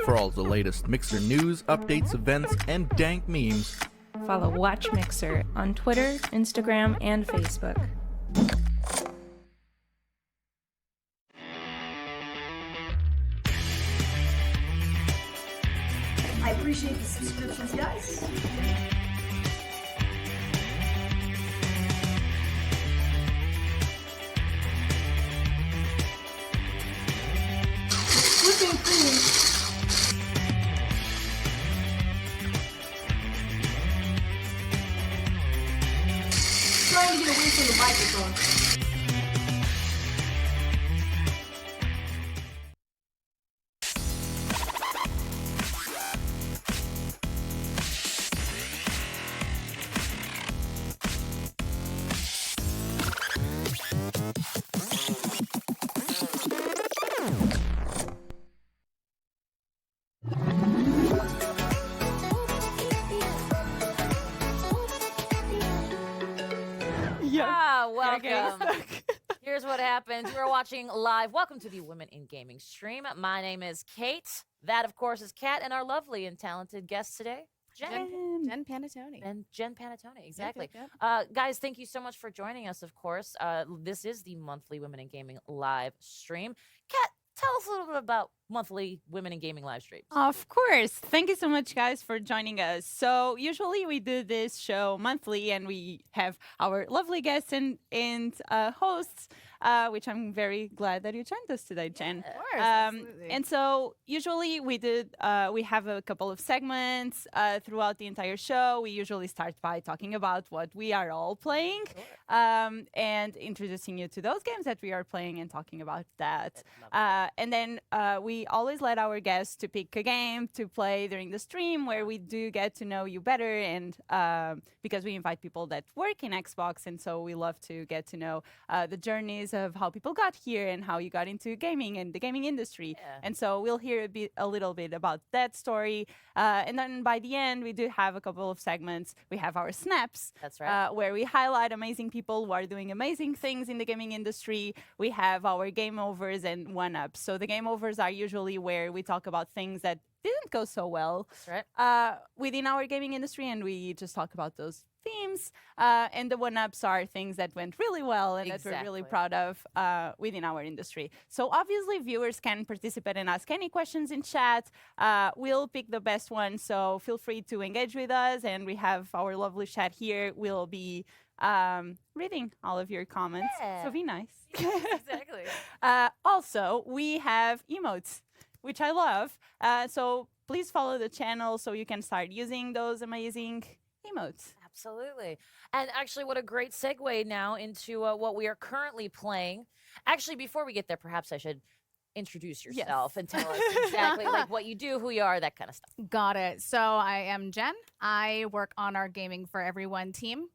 For all the latest Mixer news, updates, events, and dank memes, follow Watch Mixer on Twitter, Instagram, and Facebook. I appreciate the subscriptions, guys. Flipping through. Trying to get away from the microphone. Welcome. Here's what happens. We're watching live. Welcome to the Women in Gaming stream. My name is Kate. That, of course, is Kat, and our lovely and talented guest today, Jenn Panattoni. And Jenn Panattoni, exactly. Yep. Guys, thank you so much for joining us, of course. This is the monthly Women in Gaming live stream. Kat, tell us a little bit about monthly Women in Gaming live streams. Of course. Thank you so much, guys, for joining us. So usually we do this show monthly, and we have our lovely guests and hosts, which I'm very glad that you joined us today, Jenn. Of course, absolutely. And so usually we have a couple of segments throughout the entire show. We usually start by talking about what we are all playing, and introducing you to those games that we are playing and talking about that. And then we always let our guests to pick a game to play during the stream, where we do get to know you better, and because we invite people that work in Xbox, and so we love to get to know the journeys of how people got here and how you got into gaming and the gaming industry. Yeah. And so we'll hear a little bit about that story, and then by the end we do have a couple of segments. We have our snaps. That's right. Where we highlight amazing people who are doing amazing things in the gaming industry. We have our game overs and one-ups. So the game overs are usually where we talk about things that didn't go so well within our gaming industry, and we just talk about those themes. And the one-ups are things that went really well and that we're really proud of within our industry. So obviously viewers can participate and ask any questions in chat. We'll pick the best one, so feel free to engage with us, and we have our lovely chat here. We'll be reading all of your comments, so be nice. Yes, exactly. Also, we have emotes, which I love. So please follow the channel so you can start using those amazing emotes. Absolutely. And actually, what a great segue now into what we are currently playing. Actually, before we get there, perhaps I should introduce yourself and tell us exactly like what you do, who you are, that kind of stuff. Got it. So I am Jenn. I work on our Gaming for Everyone team,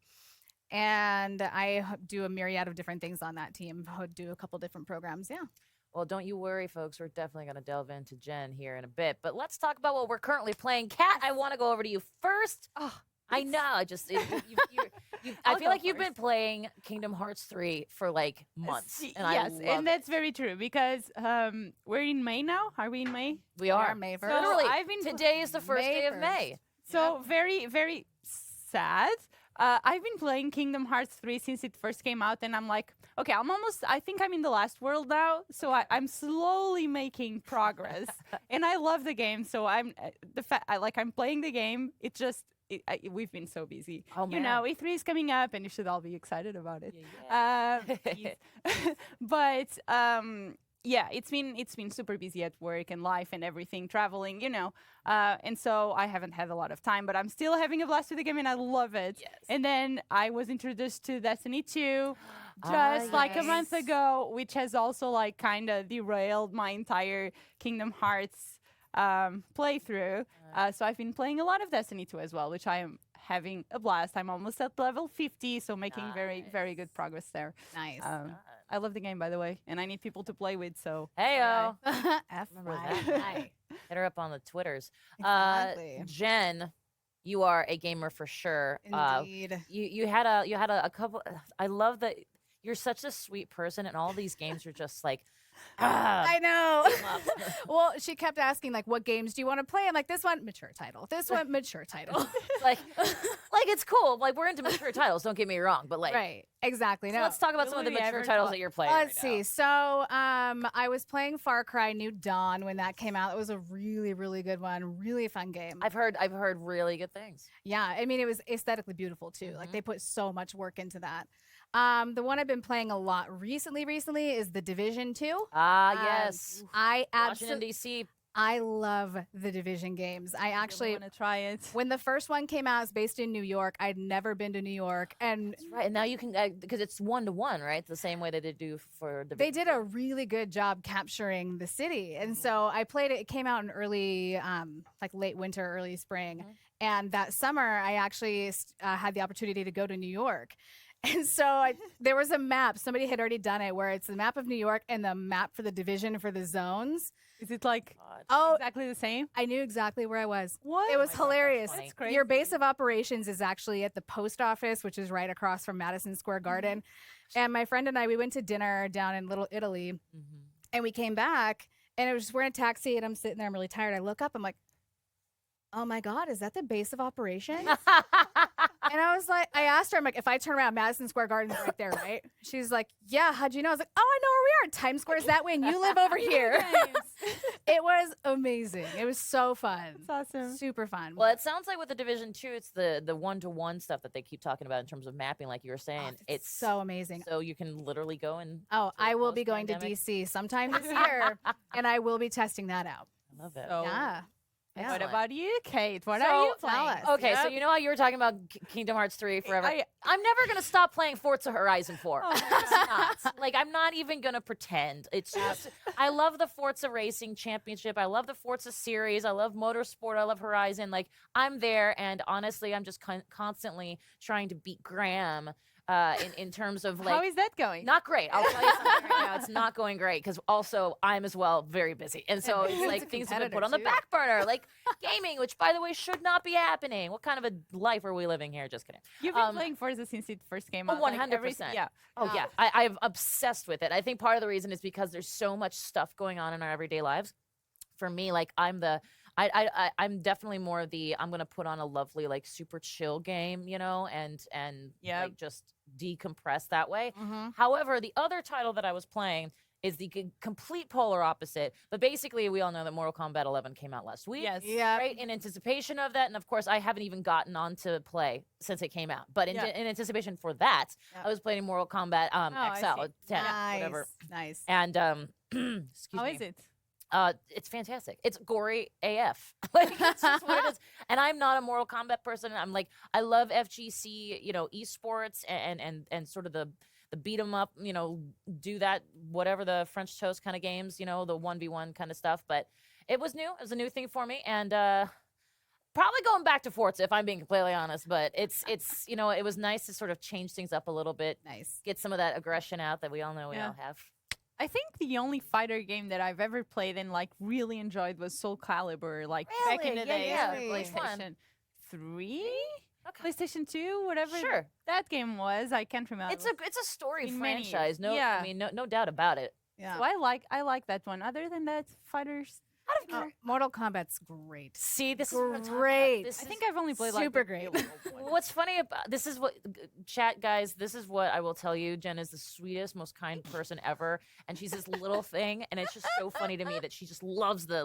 and I do a myriad of different things on that team. I do a couple different programs. Yeah. Well, don't you worry, folks. We're definitely going to delve into Jenn here in a bit. But let's talk about what we're currently playing. Kat, I want to go over to you first. Oh, I know. I feel like you've been playing Kingdom Hearts 3 for like months. And Yes, I love and that's very true, because we're in May now. Are we in May? We are. May 1st. So Literally, I've been today is the first May day of 1st. May. So very, very sad. I've been playing Kingdom Hearts 3 since it first came out, and I'm like, okay, I think I'm in the last world now, so I'm slowly making progress. And I love the game, so I'm playing the game. We've been so busy. Oh, man. You know, E3 is coming up, and you should all be excited about it. Yeah. But yeah, it's been super busy at work and life and everything, traveling, you know. And so I haven't had a lot of time, but I'm still having a blast with the game, and I love it. Yes. And then I was introduced to Destiny 2 just like a month ago, which has also like kind of derailed my entire Kingdom Hearts playthrough. So I've been playing a lot of Destiny 2 as well, which I am having a blast. I'm almost at level 50, so making very, very good progress there. Nice. I love the game, by the way, and I need people to play with, so... Heyo. FYI. Hit her up on the Twitters. Exactly. Jenn, you are a gamer for sure. Indeed. You had a couple. I love that you're such a sweet person, and all these games are just like I know. Well, she kept asking, like, what games do you want to play? I'm like, this one, mature title. This one, mature title. like it's cool. Like, we're into mature titles. Don't get me wrong, but like, Right. Exactly. So No. let's talk about some of the mature titles that you're playing. Let's right see. So, I was playing Far Cry New Dawn when that came out. It was a really, really good one. Really fun game. I've heard really good things. Yeah. I mean, it was aesthetically beautiful too. Like they put so much work into that. The one I've been playing a lot recently is The Division 2. Yes. I Washington D.C. I love the Division games. I actually want to try it. When the first one came out, it's based in New York. I'd never been to New York, and That's right. And now you can because it's 1-to-1, right? The same way that they do for the. They did a really good job capturing the city, and so I played it. It came out in early, like late winter, early spring, and that summer I actually had the opportunity to go to New York. And so there was a map. Somebody had already done it where it's the map of New York and the map for the division for the zones. Is it like exactly the same? I knew exactly where I was. What? It was hilarious. That's crazy. Your base of operations is actually at the post office, which is right across from Madison Square Garden. And my friend and I, we went to dinner down in Little Italy, and we came back, and it was just, we're in a taxi, and I'm sitting there. I'm really tired. I look up. I'm like, oh my God, is that the base of operations? And I was like, I asked her, I'm like, if I turn around, Madison Square Garden's right there, right? She's like, yeah, how'd you know? I was like, oh, I know where we are. Times Square's that way, and you live over here. It was amazing. It was so fun. That's awesome. Super fun. Well, it sounds like with the Division 2, it's the 1-to-1 stuff that they keep talking about in terms of mapping, like you were saying. It's so amazing. So you can literally go and. Oh, I will be going to post-pandemic. DC sometime this year, and I will be testing that out. I love it. So, Yeah. What Excellent. about you, Kate? What So, are you tell playing? us. Okay, so you know how you were talking about Kingdom Hearts 3 forever? I'm never going to stop playing Forza Horizon 4. I'm just not. Like, I'm not even going to pretend. It's just, I love the Forza Racing Championship. I love the Forza series. I love Motorsport. I love Horizon. Like, I'm there, and honestly, I'm just constantly trying to beat Graham in terms of, like... How is that going? Not great. I'll tell you something right now. It's not going great because also I'm as well very busy. And so it's like things have been put on the back burner, like gaming, which, by the way, should not be happening. What kind of a life are we living here? Just kidding. You've been playing Forza since it first came out. 100%. Yeah. Oh, yeah. I'm obsessed with it. I think part of the reason is because there's so much stuff going on in our everyday lives. For me, like, I'm definitely more of the, I'm going to put on a lovely, like, super chill game, you know, and like, just decompress that way. However, the other title that I was playing is the complete polar opposite. But basically, we all know that Mortal Kombat 11 came out last week. Yes. Yeah. Right? In anticipation of that. And of course, I haven't even gotten on to play since it came out. But in anticipation for that, I was playing Mortal Kombat XL, 10, whatever. Nice. And, excuse me. How is it? It's fantastic. It's gory AF. Like, it's just what it is. And I'm not a Mortal Kombat person. I'm like, I love FGC, you know, esports and sort of the beat 'em up, you know, do that, whatever the French toast kind of games, you know, the 1v1 kind of stuff. But it was new. It was a new thing for me. And probably going back to Forza, if I'm being completely honest. But it's you know, it was nice to sort of change things up a little bit. Nice. Get some of that aggression out that we all know we all have. I think the only fighter game that I've ever played and like really enjoyed was Soul Calibur, like back in Really? the day. Yeah, for which one? PlayStation 3, Okay. PlayStation 2, whatever Sure. that game was. I can't remember. It's a story been many years. franchise. No, Yeah. I mean, no doubt about it. Yeah. So I like that one. Other than that, fighters. Mortal Kombat's great. See, this is what I'm talking about. Great. This I is- think I've only played Super like great. What's funny about this is what chat guys. This is what I will tell you. Jen is the sweetest, most kind person ever, and she's this little thing, and it's just so funny to me that she just loves the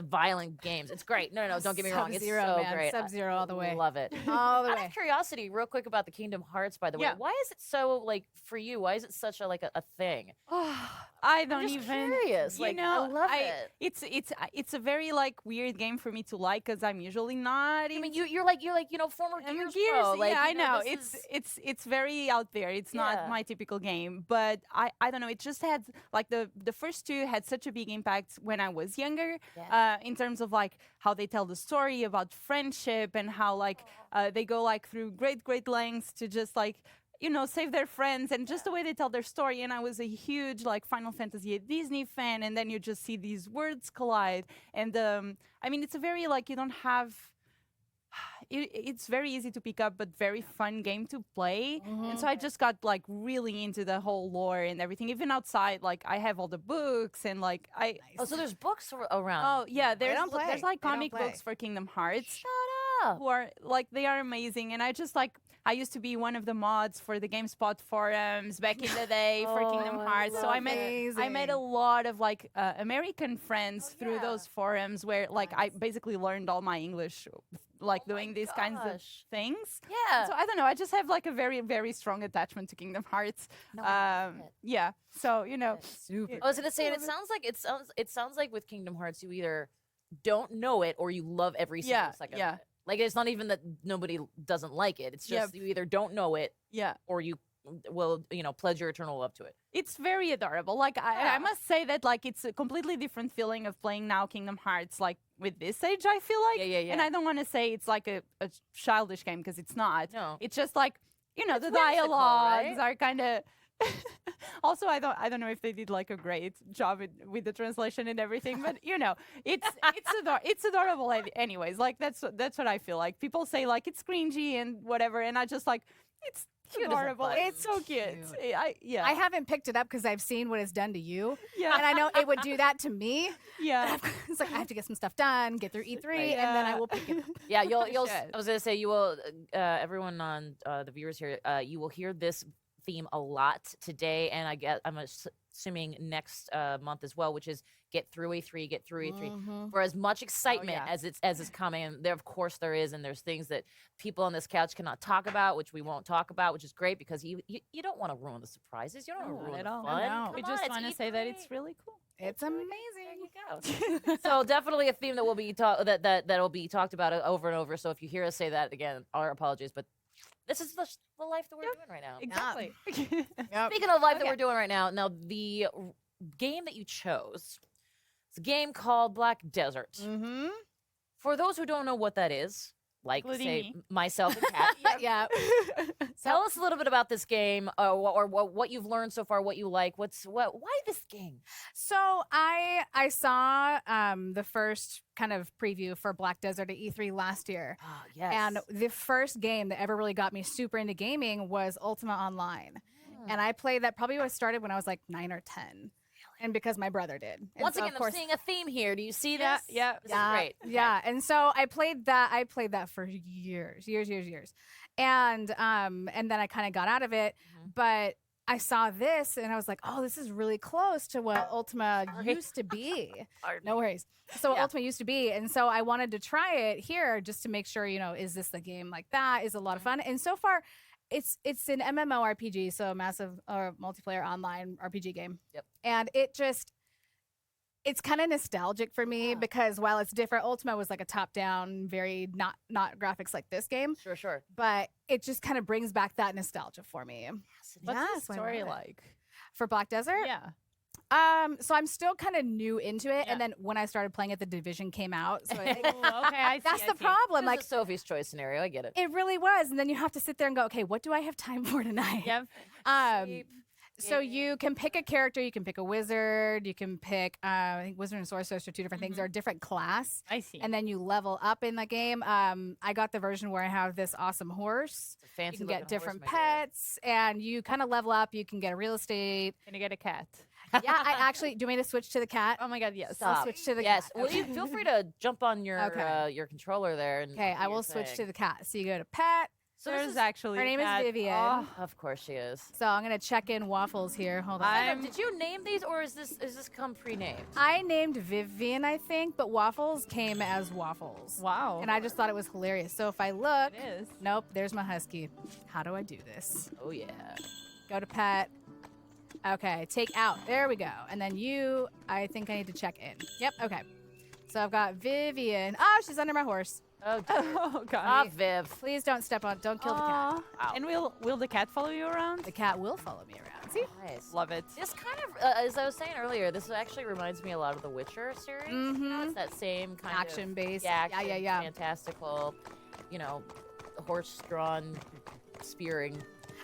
violent games. It's great. No, don't get me wrong. It's Sub-Zero, so man. great. Sub-Zero all the way. Love it. All the Out way. of curiosity, real quick about the Kingdom Hearts, by the way, Yeah. why is it so like for you? Why is it such a like a thing? I don't just even. curious. You Like, know, I love it. It's a very like weird game for me to like because I'm usually not. I mean, you're like former I'm a Gears pro. Like, yeah, I you know. this is- It's very out there. It's Yeah. not my typical game, but I don't know. It just had like the first two had such a big impact when I was younger, in terms of like how they tell the story about friendship and how like they go like through great lengths to just like, you know, save their friends and just the way they tell their story. And I was a huge like Final Fantasy Disney fan, and then you just see these worlds collide. And I mean, it's a very like you don't have. it's very easy to pick up, but very fun game to play. And so I just got like really into the whole lore and everything. Even outside, like I have all the books and like Oh, so there's books around. Oh yeah, there's don't play. there's like They don't comic play. books for Kingdom Hearts. Shut up. Who are like they are amazing, and I used to be one of the mods for the GameSpot forums back in the day for Kingdom I Hearts. So love I met Amazing. a lot of like American friends through those forums where like I basically learned all my English like doing these kinds of gosh. things. Yeah. So I don't know. I just have like a very very strong attachment to Kingdom Hearts. No, I love it. Yeah. So you know. Super. I was gonna say, and it sounds like with Kingdom Hearts, you either don't know it or you love every single second of it. Like it's not even that nobody doesn't like it. It's just you either don't know it Yeah. or you will, pledge your eternal love to it. It's very adorable. Like I must say that like it's a completely different feeling of playing now Kingdom Hearts like with this age, I feel like. Yeah. And I don't want to say it's like a childish game because it's not. No. It's just like, the whimsical, dialogues right? are kind of also I don't know if they did like a great job with the translation and everything, but it's adorable anyways. Like that's what I feel like. People say like it's cringy and whatever, and I just like it's Cute as a adorable. button. It's so cute. I haven't picked it up because I've seen what it's done to you. Yeah. And I know it would do that to me. Yeah. It's like I have to get some stuff done, get through E3, and then I will pick it up. Yeah, you'll. should. I was gonna say you will. Everyone on the viewers here, you will hear this theme a lot today, and I'm assuming next month as well, which is get through E3, get through E3. For as much excitement as it's coming, and there of course there is, and there's things that people on this couch cannot talk about, which we won't talk about, which is great because you don't want to ruin the surprises. You don't want to ruin at the all. fun. No. Come We on, just it's want to say that it's E3. really cool. It's There amazing. you go. So definitely a theme that will be that'll be talked about over and over. So if you hear us say that again, our apologies, but this is the life that we're doing right now. Exactly. Speaking of life that we're doing right now, the game that you chose, it's a game called Black Desert. Mm-hmm. For those who don't know what that is, like Including say me. myself and Kat, Yeah. tell us a little bit about this game, or what you've learned so far, what you like, why this game? So I saw the first kind of preview for Black Desert at E3 last year. Oh, yes. And the first game that ever really got me super into gaming was Ultima Online. And I played that probably started when I was like 9 or 10. And because my brother did. And Once so, again, of course, I'm seeing a theme here. Do you see Yeah, this? yeah. This is great. Okay. Yeah. And so I played that for years. And then I kind of got out of it. But I saw this and I was like, oh, this is really close to what Ultima used to be. No worries. So what Ultima used to be. And so I wanted to try it here just to make sure, is this the game like that? Is it a lot of fun? And so far, it's an MMORPG, so a massive multiplayer online RPG game. Yep. And it's kind of nostalgic for me because while it's different, Ultima was like a top-down, very not graphics like this game. Sure. But it just kind of brings back that nostalgia for me. What's Yeah, the so I story love it. like? For Black Desert? Yeah. So I'm still kind of new into it, Yeah. and then when I started playing it, the Division came out. So Okay, I see. that's I the see. problem. This Like is a Sophie's choice scenario. I get it. it really was, and then you have to sit there and go, okay, what do I have time for tonight? Yep. So you can pick a character, you can pick a wizard, you can pick I think wizard and sorceress are two different things. They're a different class. I see. And then you level up in the game. I got the version where I have this awesome horse. It's a fancy You can looking get different horse, my dear. pets, and you kind of level up. You can get a real estate. Can I get a cat? Yeah, I actually. Do you want me to switch to the cat? Oh my god, yes. I'll switch to the yes. cat. Well, Okay. you feel free to jump on your Okay. your controller there. And Okay, do I your will switch to thing. the cat. So you go to pet. So this There's is- actually Her a name is cat. Vivian. Oh, Of course she is. So I'm gonna check in Waffles here. Hold on. I'm- Did you name these, or is this come pre-named? I named Vivian, I think, but Waffles came as Waffles. wow. And I just thought it was hilarious. So if I look, It is. nope, there's my husky. How do I do this? Oh yeah. Go to pet. Okay, take out. There we go. And then you, I think I need to check in. Yep, okay. So I've got Vivian. Oh, she's under my horse. Oh, dear. Oh god. Ah, Viv. Please don't step on, don't kill the cat. Aw. And will the cat follow you around? The cat will follow me around. See? Nice. Love it. This kind of, as I was saying earlier, this actually reminds me a lot of the Witcher series. It's that same kind of Action-based. yeah, Yeah, action, yeah. fantastical, horse-drawn spearing.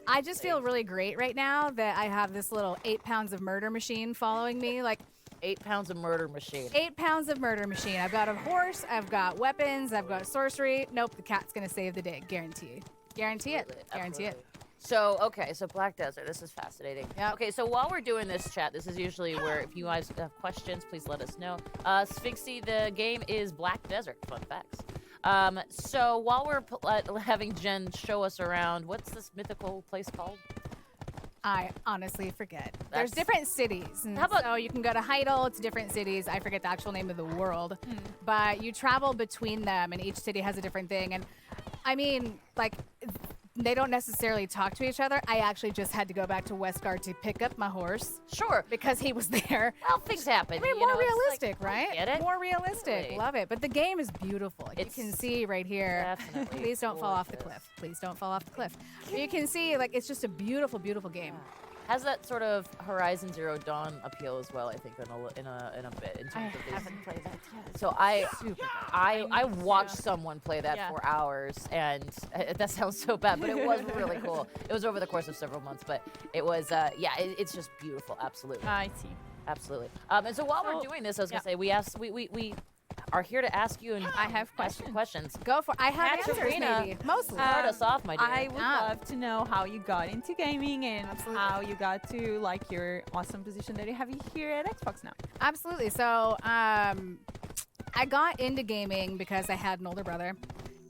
I just feel really great right now that I have this little 8 pounds of murder machine following me. Like, 8 pounds of murder machine. 8 pounds of murder machine. I've got a horse. I've got weapons. I've got sorcery. Nope, the cat's gonna save the day. Guarantee. Guarantee it. Guarantee it. So, okay, so Black Desert, this is fascinating. Yep. Okay, so while we're doing this chat, this is usually where if you guys have questions, please let us know. Sphinxy, the game is Black Desert, fun facts. So while we're having Jen show us around, what's this mythical place called? I honestly forget. There's different cities. And How about- so you can go to Heidel, it's different cities. I forget the actual name of the world. But you travel between them, and each city has a different thing. And I mean, like, they don't necessarily talk to each other. I actually just had to go back to Westgard to pick up my horse Sure. because he was there. Well, things happen. I mean, you more know, it's realistic, like, right? Get it? More realistic. Totally. Love it. But the game is beautiful. Like, It's you can see right here. definitely Please don't fall off the gorgeous. cliff. Please don't fall off the cliff. But you can see, like, it's just a beautiful, beautiful game. Has that sort of Horizon Zero Dawn appeal as well? I think in a bit in terms of these. haven't played that yet. So I watched someone play that Yeah. for hours, and that sounds so bad, but it was really cool. It was over the course of several months, but it was it's just beautiful. Absolutely, I see. absolutely. And so while we're doing this, I was gonna say we are here to ask you and I have ask you questions. Go for I have answers, Katarina, maybe. Mostly. Start us off, my dear. I would love to know how you got into gaming and Absolutely. how you got to like your awesome position that you have here at Xbox now. Absolutely. So I got into gaming because I had an older brother.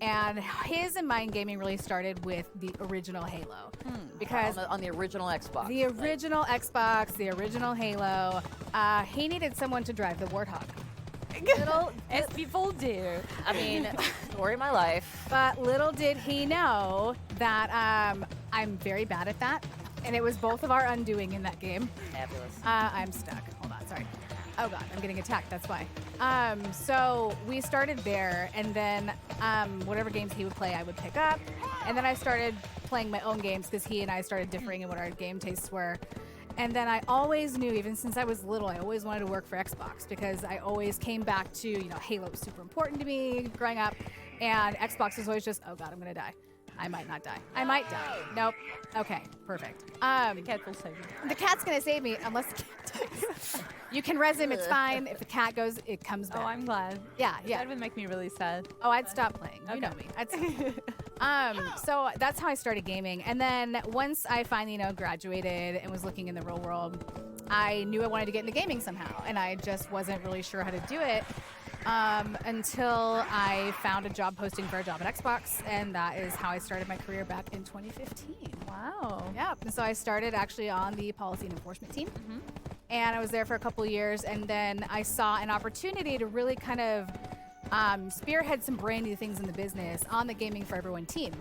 And his and mine gaming really started with the original Halo. Because on the original Xbox. the original Xbox, the original Halo, he needed someone to drive the Warthog. Little, As people do. I mean, story of my life. but little did he know that I'm very bad at that. And it was both of our undoing in that game. Fabulous. I'm stuck. Hold on, sorry. Oh god, I'm getting attacked, that's why. So we started there, and then whatever games he would play, I would pick up. And then I started playing my own games because he and I started differing in what our game tastes were. And then I always knew, even since I was little, I always wanted to work for Xbox because I always came back to, Halo was super important to me growing up. And Xbox was always just, oh god, I'm gonna die. I might not die. I might die. Nope. Okay, perfect. The cat will save you. The cat's gonna save me unless the cat dies. You can res him, it's fine. If the cat goes, it comes back. Oh, I'm glad. Yeah. That would make me really sad. Oh, I'd stop playing. You know me. I'd stop. So that's how I started gaming. And then once I finally, graduated and was looking in the real world, I knew I wanted to get into gaming somehow. And I just wasn't really sure how to do it until I found a job posting for a job at Xbox. And that is how I started my career back in 2015. Wow. Yeah. And so I started actually on the policy and enforcement team. And I was there for a couple years. And then I saw an opportunity to really kind of spearhead some brand new things in the business on the Gaming for Everyone team.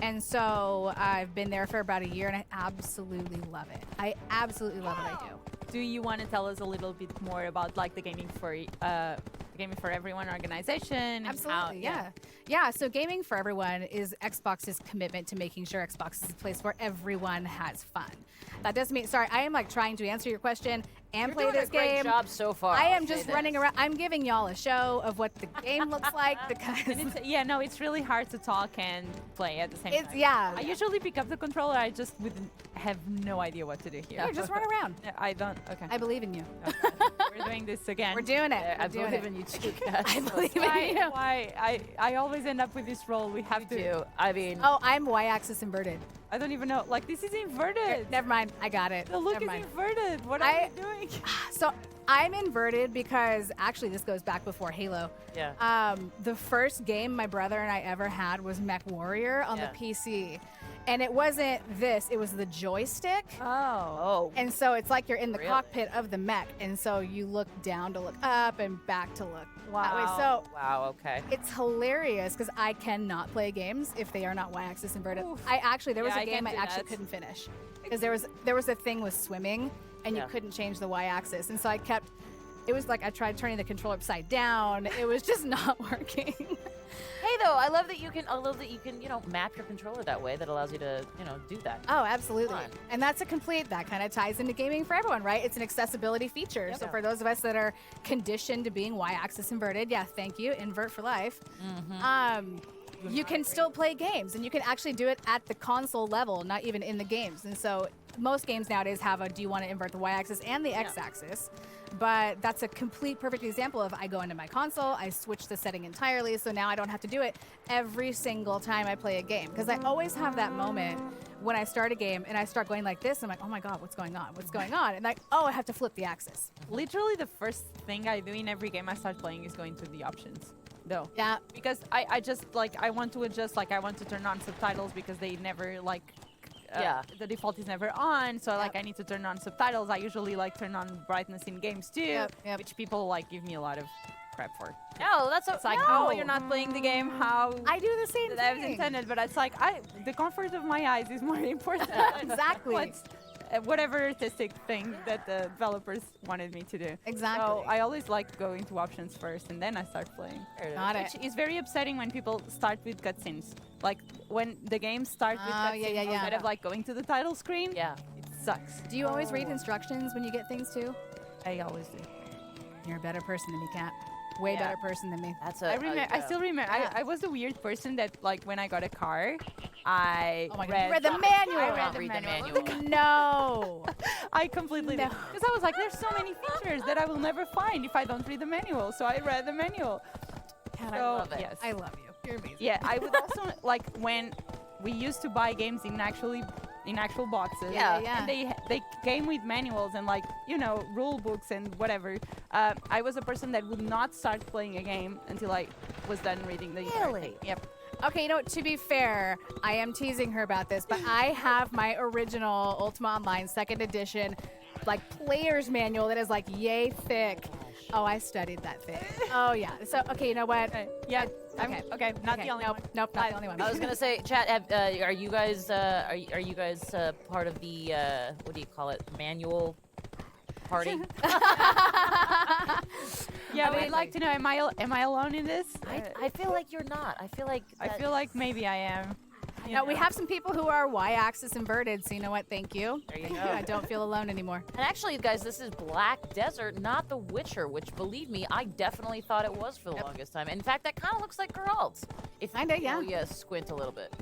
And so I've been there for about a year, and I absolutely love it. I absolutely love what I do. Do you want to tell us a little bit more about like the Gaming for Everyone organization? And Absolutely, how, yeah. So Gaming for Everyone is Xbox's commitment to making sure Xbox is a place where everyone has fun. That doesn't mean, sorry, I am like trying to answer your question and You're play doing this a great game. job so far. I I'll am say just this. running around. I'm giving y'all a show of what the game looks like because And it's really hard to talk and play at the same time. yeah. I usually pick up the controller. I just wouldn't have no idea what to do here. Yeah, just run around. Yeah, I don't. Okay. I believe in you. We're doing this again. We're doing it. I We're doing believe it. in you too, Kat. I believe in Why? you. Why? I always end up with this role. We have to. do. I mean, Oh, I'm y-axis inverted. I don't even know. Like this is inverted. Never mind. I got it. The look Never is mind. inverted. What are I- you doing? So I'm inverted because actually this goes back before Halo. yeah. The first game my brother and I ever had was Mech Warrior on Yeah. the PC. And it wasn't this, it was the joystick. Oh. And so it's like you're in the Really? cockpit of the mech. And so you look down to look up and back to look that way. Wow. So Wow. Okay. it's hilarious because I cannot play games if they are not y-axis inverted. Oof. There was Yeah, a I game can I do actually that. couldn't finish because there was a thing with swimming and you Yeah. couldn't change the y-axis, and so it was like I tried turning the controller upside down. It was just not working. Hey, though, I love that you can. Map your controller that way. That allows you to, do that. Oh, absolutely. Fun. And that kind of ties into Gaming for Everyone, right? It's an accessibility feature. So for those of us that are conditioned to being y-axis inverted, yeah, thank you, invert for life. You can still play games, and you can actually do it at the console level, not even in the games. And so most games nowadays have a do you want to invert the y-axis and the x-axis, but that's a complete perfect example of I go into my console, I switch the setting entirely, so now I don't have to do it every single time I play a game, because I always have that moment when I start a game and I start going like this. I'm like, oh my god, what's going on? What's going on? And like, oh, I have to flip the axis. Literally, the first thing I do in every game I start playing is going to the options. Though. Yeah. Because I just like I want to adjust, like I want to turn on subtitles because they never like the default is never on, so like I need to turn on subtitles. I usually like turn on brightness in games too, which people like give me a lot of crap for. No, that's it's like, oh, you're not playing the game how I do the same that I was intended, but it's like the comfort of my eyes is more important. Exactly. Whatever artistic thing that the developers wanted me to do. Exactly. So I always like going to options first and then I start playing. Got it. Which is very upsetting when people start with cutscenes. Like when the game starts with cutscenes instead of like going to the title screen. Yeah. It sucks. Do you always read instructions when you get things too? I always do. You're a better person than me, Kat. Way better person than me. That's I still remember. I was the weird person that like when I got a car, I read the manual. I read the manual. No. I completely did. Because I was like, there's so many features that I will never find if I don't read the manual. So I read the manual. Kat, So, I love it. yes. I love you. You're amazing. Yeah, I would also like when we used to buy games in actual boxes. Yeah. And they came with manuals and like rule books and whatever. I was a person that would not start playing a game until I was done reading the entire thing. Yep. Okay, to be fair, I am teasing her about this, but I have my original Ultima Online 2nd edition, like player's manual that is like yay thick. Oh, I studied that thing. Oh yeah. So okay, you know what? Yeah. Okay. Not the only one. Nope, not the only one. I was gonna say, chat. Are you guys part of the what do you call it? Manual party? Yeah, we'd like to know. Am I alone in this? I feel like you're not. I feel like Maybe I am. No, we have some people who are y-axis inverted, so you know what? Thank you. There you go. I don't feel alone anymore. And actually, guys, this is Black Desert, not The Witcher, which, believe me, I definitely thought it was for the longest time. In fact, that kind of looks like Geralt. If you squint a little bit.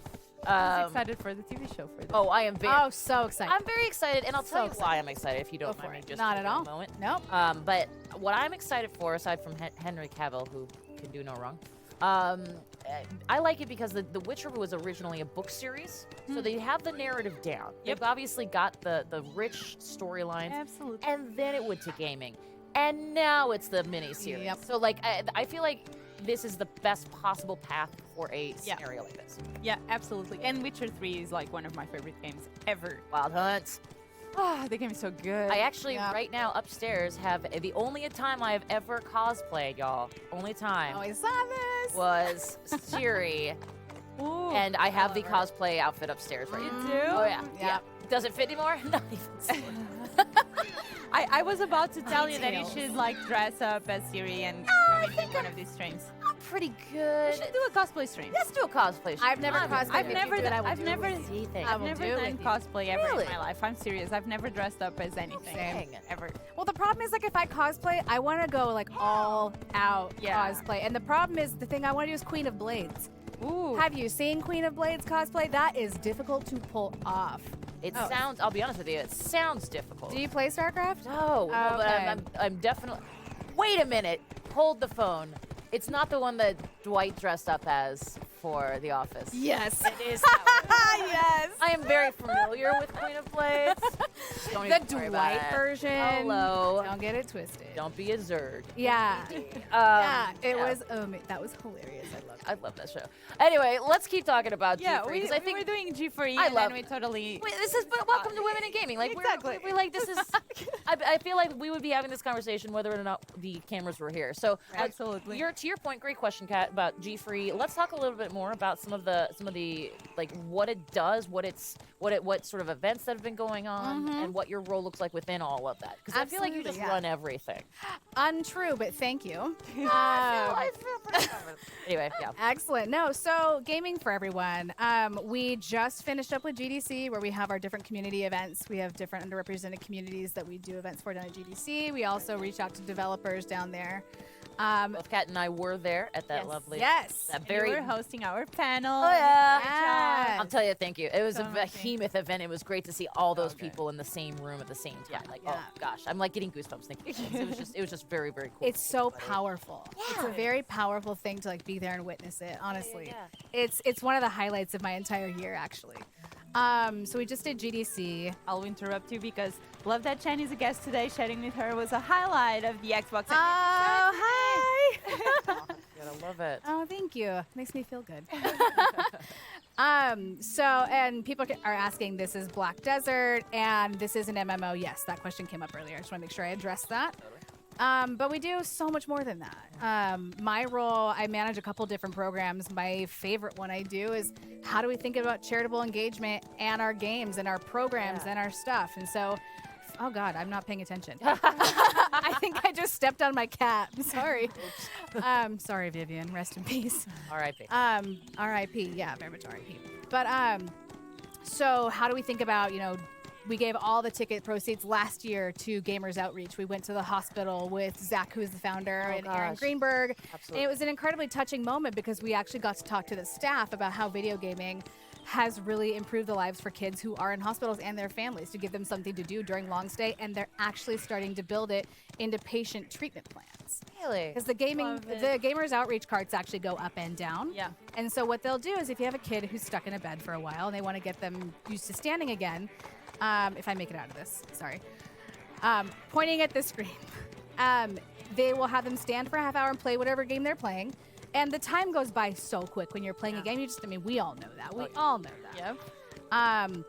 I'm excited for the TV show for this. Oh, I am very. Oh, so excited. I'm very excited, and I'll tell you why I'm excited if you don't mind me just not for at a all. moment. Nope. But what I'm excited for, aside from Henry Cavill, who can do no wrong, I like it because the Witcher was originally a book series, so they have the narrative down. They've obviously got the rich storylines, absolutely, and then it went to gaming, and now it's the miniseries. Yep. So like I feel like this is the best possible path for a scenario like this. Yeah, absolutely. And Witcher 3 is like one of my favorite games ever. Wild Hunt. Oh, the game is so good. I actually, right now, upstairs, have the only time I have ever cosplayed, y'all. Only time. Oh, I saw this. Was Siri. Ooh, and I have the cosplay outfit upstairs right now. You do? Oh, yeah. Does it fit anymore? Not even. I was about to tell you that you should like dress up as Siri and come into one of these streams. I'm pretty good. We should do a cosplay stream. Let's do a cosplay stream. I've never cosplayed. I've never done cosplay ever Really? in my life. I'm serious. I've never dressed up as anything. Same. Ever. Well, the problem is, like, if I cosplay, I want to go, like, all out cosplay. And the problem is, the thing I want to do is Queen of Blades. Ooh. Have you seen Queen of Blades cosplay? That is difficult to pull off. It sounds, I'll be honest with you, it sounds difficult. Do you play StarCraft? No, but I'm definitely... Wait a minute. Hold the phone. It's not the one that Dwight dressed up as for The Office. Yes. It is that one. Yes. I am very familiar with Queen of Blades. Don't even The worry about Dwight it. version. Hello. Don't get it twisted. Don't be a Zerd. Yeah. It was, that was hilarious. I love that show. Anyway, let's keep talking about G3. We I think were doing G4E I and love then we totally... Wait, this is welcome to women in gaming. Like Exactly. we're like this is. I feel like we would be having this conversation whether or not the cameras were here. So Absolutely. To your point, great question, Kat, about G3. Let's talk a little bit more about some of the like what it does, what sort of events that have been going on, and what your role looks like within all of that. Because I feel like you just run everything. Untrue, but thank you. I feel pretty Anyway, yeah. Excellent. No, so gaming for everyone. We just finished up with GDC, where we have our different community events. We have different underrepresented communities that we do events for down at GDC. We also reach out to developers down there. Both Kat and I were there at that lovely. Yes. That And very. you were hosting our panel. Oh yeah. Yes. I'll tell you, thank you. It was So a amazing. behemoth event. It was great to see all those people in the same room at the same time. Like, Yeah. oh gosh, I'm like getting goosebumps thinking. It was just very, very cool. It's so powerful. It's a very powerful thing to like be there and witness it. Honestly, it's one of the highlights of my entire year, actually. So we just did GDC. I'll interrupt you because love that Chen is a guest today. Chatting with her was a highlight of the Xbox. Oh, hi. I love it. Oh, thank you. Makes me feel good. So, and people are asking, this is Black Desert, and this is an MMO. Yes, that question came up earlier. I just want to make sure I addressed that. But we do so much more than that. My role, I manage a couple different programs. My favorite one I do is how do we think about charitable engagement and our games and our programs and our stuff. And so, oh God, I'm not paying attention. I think I just stepped on my cat. I'm sorry. Sorry, Vivian. Rest in peace. R.I.P. R.I.P. Yeah, very much R.I.P. But so how do we think about, we gave all the ticket proceeds last year to Gamers Outreach. We went to the hospital with Zach, who's the founder, and Aaron Greenberg. Absolutely. And it was an incredibly touching moment because we actually got to talk to the staff about how video gaming has really improved the lives for kids who are in hospitals and their families, to give them something to do during long stay, and they're actually starting to build it into patient treatment plans. Really? Because the Gamers Outreach carts actually go up and down. Yeah. And so what they'll do is if you have a kid who's stuck in a bed for a while and they want to get them used to standing again, if I make it out of this, sorry, pointing at the screen, they will have them stand for a half hour and play whatever game they're playing. And the time goes by so quick when you're playing a game. We all know that. We all know that. Yep.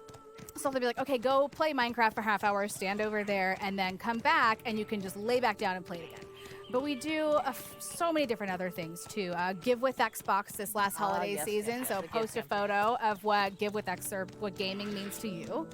So they'll be like, okay, go play Minecraft for half hour, stand over there, and then come back, and you can just lay back down and play it again. But we do so many different other things too. Give with Xbox this last holiday season. So post a photo of what Give with X or what gaming means to you.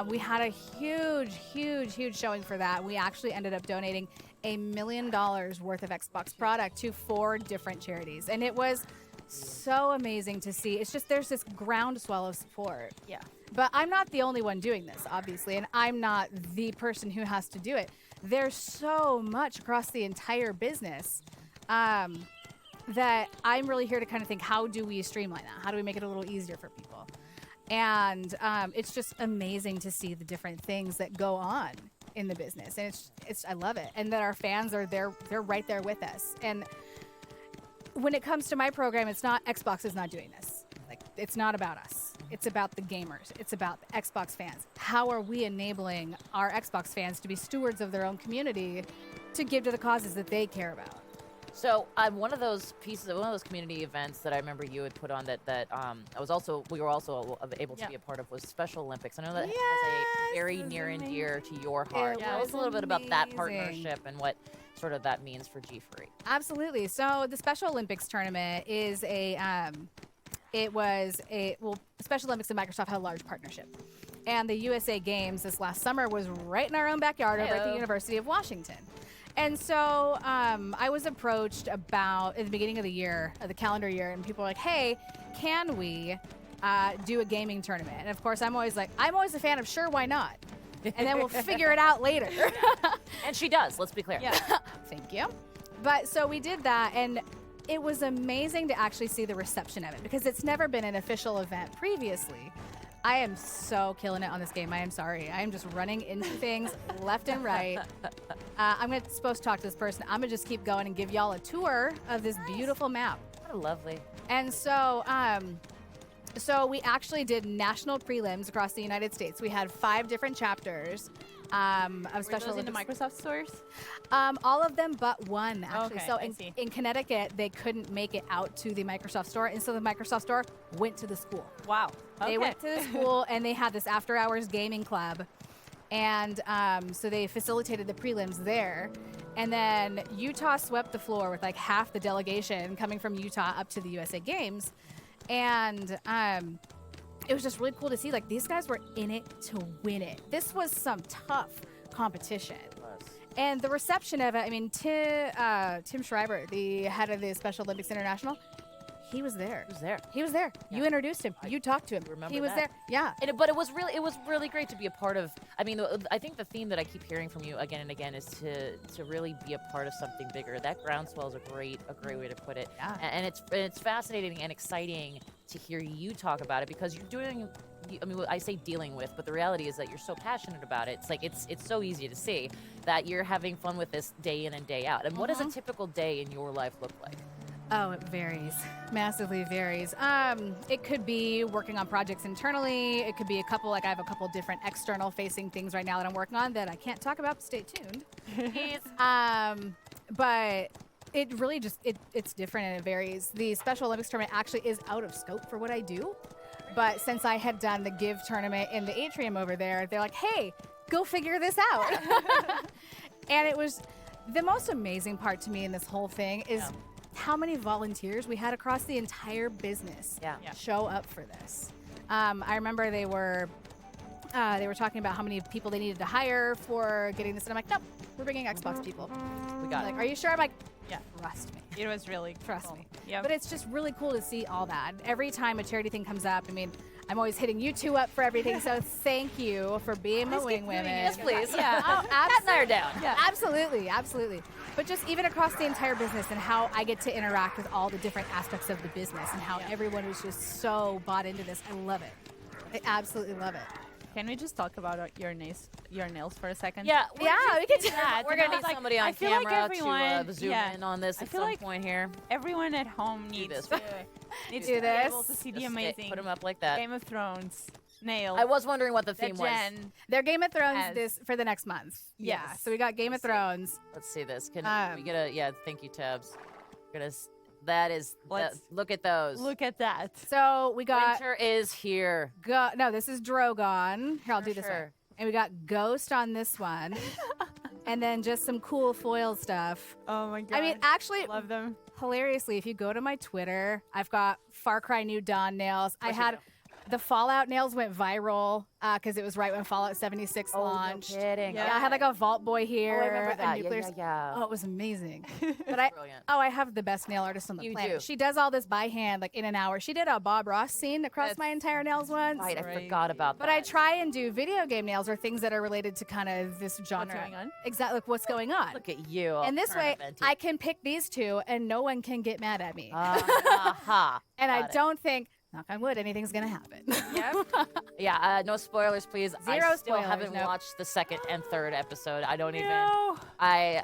We had a huge showing for that. We actually ended up donating $1 million worth of Xbox product to 4 different charities. And it was so amazing to see. It's just there's this groundswell of support. Yeah. But I'm not the only one doing this, obviously, and I'm not the person who has to do it. There's so much across the entire business that I'm really here to kind of think, how do we streamline that? How do we make it a little easier for people? And it's just amazing to see the different things that go on in the business, and it's I love it, and that our fans are there. They're right there with us. And when it comes to my program, it's not Xbox is not doing this. Like, it's not about us. It's about the gamers. It's about the Xbox fans. How are we enabling our Xbox fans to be stewards of their own community, to give to the causes that they care about? So one of those community events that I remember you had put on that we were also able to be a part of was Special Olympics. I know that has a very near and dear to your heart. Tell us a little bit about that partnership and what sort of that means for G3. Absolutely. So the Special Olympics tournament is Special Olympics and Microsoft had a large partnership. And the USA Games this last summer was right in our own backyard over at the University of Washington. And so I was approached about at the beginning of the calendar year, and people were like, hey, can we do a gaming tournament? And of course, I'm always a fan of sure, why not? And then we'll figure it out later. And she does, let's be clear. Yeah. Thank you. But so we did that, and it was amazing to actually see the reception of it, because it's never been an official event previously. I am so killing it on this game. I am sorry. I am just running into things left and right. I'm supposed to talk to this person. I'm going to just keep going and give y'all a tour of this beautiful map. What a lovely. And so so we actually did national prelims across the United States. We had 5 different chapters of Special Olympics. In the Microsoft stores? All of them but one, actually. Okay, So I see. in Connecticut, they couldn't make it out to the Microsoft store, and so the Microsoft store went to the school. Wow. Okay. They went to the school, and they had this after-hours gaming club, and so they facilitated the prelims there. And then Utah swept the floor with like half the delegation coming from Utah up to the USA Games. And it was just really cool to see, like, these guys were in it to win it. This was some tough competition. And the reception of it, I mean, Tim Schreiber, the head of the Special Olympics International, He was there. He was there. He was there. Yeah. You introduced him. You talked to him. remember He was that. there. Yeah. But it was really great to be a part of. I mean, I think the theme that I keep hearing from you again and again is to really be a part of something bigger. That groundswell is a great way to put it. Yeah. And it's fascinating and exciting to hear you talk about it because you're doing. I mean, I say dealing with, but the reality is that you're so passionate about it. It's like it's so easy to see that you're having fun with this day in and day out. And what does a typical day in your life look like? Oh, it varies. Massively varies. It could be working on projects internally. It could be I have a couple different external facing things right now that I'm working on that I can't talk about, but stay tuned. But it really it's different and it varies. The Special Olympics tournament actually is out of scope for what I do. But since I had done the Give tournament in the atrium over there, they're like, hey, go figure this out. And it was the most amazing part to me in this whole thing is how many volunteers we had across the entire business show up for this. I remember they were talking about how many people they needed to hire for getting this, and I'm like, nope, we're bringing Xbox people. We got Like, it. are you sure? I'm like, trust me. It was really Trust cool. me. Yeah. But it's just really cool to see all that. Every time a charity thing comes up, I mean, I'm always hitting you two up for everything. So thank you for being my wing women. Yes, please. Yeah. Oh, Pat and I are down. yeah, absolutely, absolutely. But just even across the entire business and how I get to interact with all the different aspects of the business and how everyone was just so bought into this. I love it. I absolutely love it. Can we just talk about your nails for a second? Yeah, we can do that. We're gonna need Like, somebody on I feel like camera everyone- to zoom yeah. in on this I at feel some like point here. Everyone at home needs this. to needs Do to be this. able to see the Just amazing put them up like that. Game of Thrones nails. I was wondering what the that theme was. Jenn They're Game of Thrones As- this for the next month. Yeah. Yes. So we got Game of Thrones. Let's see this. Can we Um, get a thank you, Tabs. We're gonna that is Let's look at those. Look at that. So we got Winter is here. no, this is Drogon. Here, I'll do this one. Sure. And we got Ghost on this one. And then just some cool foil stuff. Oh my god. I mean, actually, love them. hilariously, if you go to my Twitter, I've got Far Cry New Dawn nails. I you had do. the Fallout nails went viral because it was right when Fallout 76 Oh, launched. no kidding. Yeah, I had like a Vault Boy here. Oh, I remember a that. nuclear Yeah. Oh, it was amazing. But I Brilliant. I have the best nail artist on the You planet. do. She does all this by hand, like in an hour. She did a Bob Ross scene across my entire nails once. Right, I Right. forgot about that. But I try and do video game nails or things that are related to kind of this genre. going on? Exactly, like what's going on. Look at you. And this way, current I can pick these two, and no one can get mad at me. Aha. and I got it. don't think, knock on wood, anything's gonna happen. Yeah, no spoilers, please. I Zero still spoilers, haven't nope. watched the second and third episode. I don't even. No.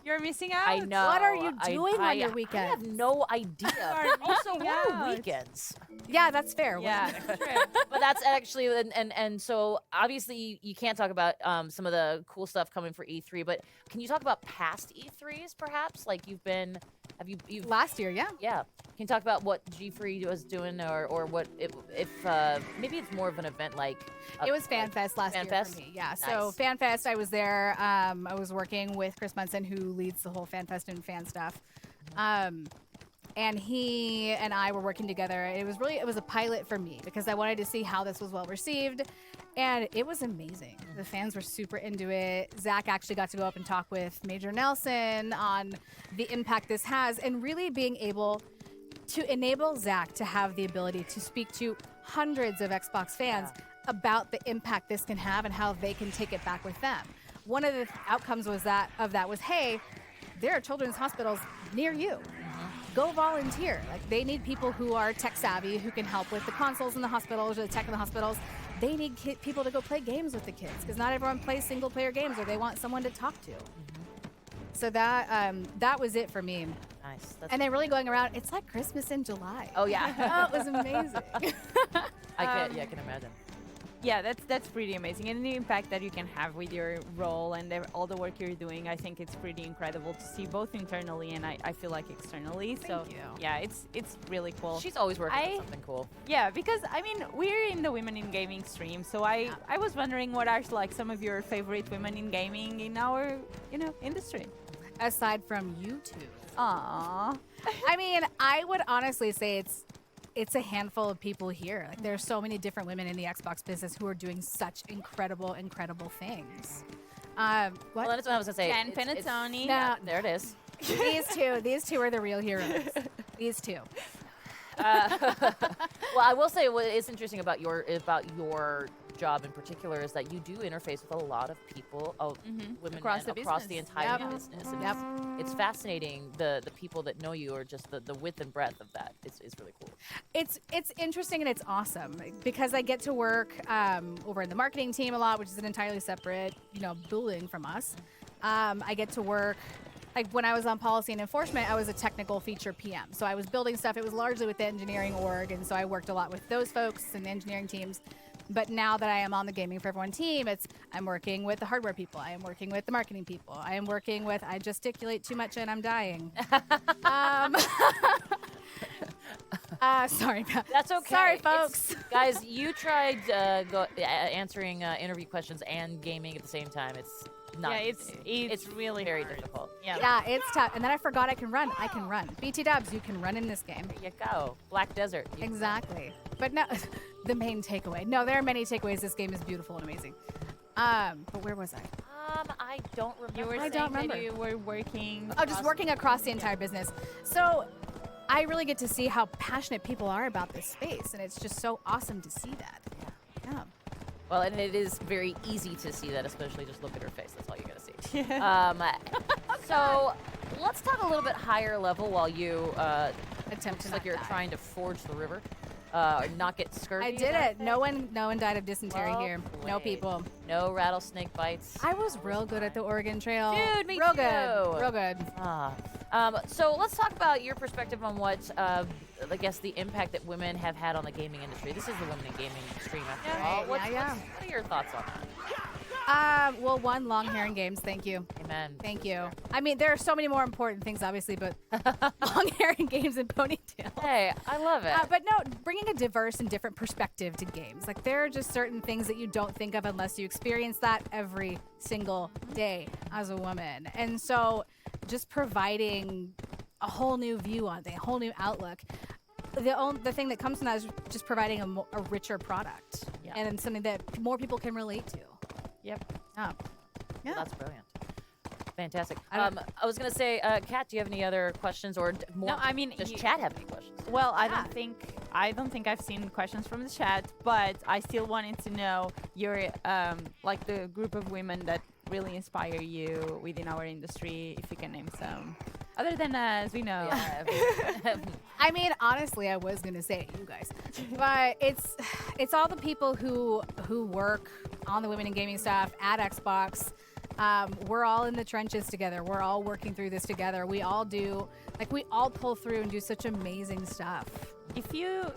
You're missing out. I know. What are you I- doing on your I have weekends? no idea. Also, missing what are out. weekends? Yeah, that's fair. Yeah. But that's actually and so obviously you can't talk about some of the cool stuff coming for E3, but can you talk about past E3s perhaps? Like you've Last year, yeah. yeah. Can you talk about what G3 was doing or what if maybe it's more of an event like It was FanFest last year FanFest? for me. Yeah. So Nice. FanFest, I was there. I was working with Chris Munson, who leads the whole FanFest and fan stuff. And he and I were working together. It was a pilot for me because I wanted to see how this was well received. And it was amazing. The fans were super into it. Zach actually got to go up and talk with Major Nelson on the impact this has and really being able to enable Zach to have the ability to speak to hundreds of Xbox fans about the impact this can have and how they can take it back with them. One of the outcomes was that was, hey, there are children's hospitals near you. Go volunteer. Like they need people who are tech savvy, who can help with the consoles in the hospitals or the tech in the hospitals. They need people to go play games with the kids because not everyone plays single player games or they want someone to talk to. So that was it for me. nice. And then really going around, it's like Christmas in July. Oh yeah. Oh, it was amazing. I can imagine. Yeah, that's pretty amazing, and the impact that you can have with your role and all the work you're doing, I think it's pretty incredible to see both internally and I feel like externally. So you. yeah, it's really cool. She's always working on something cool. Yeah, because I mean we're in the Women in Gaming stream, so I was wondering what are like some of your favorite women in gaming in our industry. Aside from you two. Aww. I mean, I would honestly say it's a handful of people here. Like there are so many different women in the Xbox business who are doing such incredible things. What? Well, that's what I was gonna say. Jenn It's- Panattoni. No, there it is. these two are the real heroes. These two. Well, I will say what is interesting about your job in particular is that you do interface with a lot of people, women Across men, the across the business. entire Yep. business. And it's fascinating the people that know you, or just the width and breadth of that is really cool. It's interesting and it's awesome because I get to work over in the marketing team a lot, which is an entirely separate, building from us. I get to work. Like when I was on policy and enforcement, I was a technical feature PM. So I was building stuff. It was largely with the engineering org. And so I worked a lot with those folks and the engineering teams. But now that I am on the Gaming for Everyone team, I'm working with the hardware people. I am working with the marketing people. I am working with, I gesticulate too much and I'm dying. Sorry. That's okay. Sorry, folks. Guys, you tried answering interview questions and gaming at the same time. It's not. Yeah, it's really very hard. difficult. Yeah, it's tough. And then I forgot I can run. I can run. BT Dubs, you can run in this game. There you go. Black Desert. Exactly. But no, the main takeaway. No, there are many takeaways. This game is beautiful and amazing. But where was I? I don't remember. You were I saying don't that remember. you were working. Oh, just working across the entire business. So I really get to see how passionate people are about this space. And it's just so awesome to see that. Yeah. Well, and it is very easy to see that, especially just look at her face. That's all you gotta see. So let's talk a little bit higher level while you Attempt to looks like not you're die. trying to forge the river, not get scurvy. I is did that it. thing? No one died of dysentery Well here. No played. people. No rattlesnake bites. I was real good at the Oregon Trail. Dude, me real too. good. Real good. So let's talk about your perspective on what I guess the impact that women have had on the gaming industry. This is the Women in Gaming stream after all. What are your thoughts on that? Well, one, long hair and games. Thank you. Amen. Thank you. I mean, there are so many more important things, obviously, but long hair and games and ponytail. Hey, I love it. But no, bringing a diverse and different perspective to games. Like, there are just certain things that you don't think of unless you experience that every single day as a woman. And so just providing a whole new view on things, a whole new outlook. The thing that comes from that is just providing a richer product and something that more people can relate to. Yep. Yeah. Well, that's brilliant. Fantastic. I was gonna say, Kat, do you have any other questions or more? No, I mean, does Chat have any questions? Well, I don't think I've seen questions from the chat, but I still wanted to know your like the group of women that really inspire you within our industry, if you can name some. Other than us, we know. Yeah. I mean, honestly, I was gonna say you guys, but it's all the people who work on the Women in Gaming staff at Xbox. We're all in the trenches together. We're all working through this together. We all pull through and do such amazing stuff. If you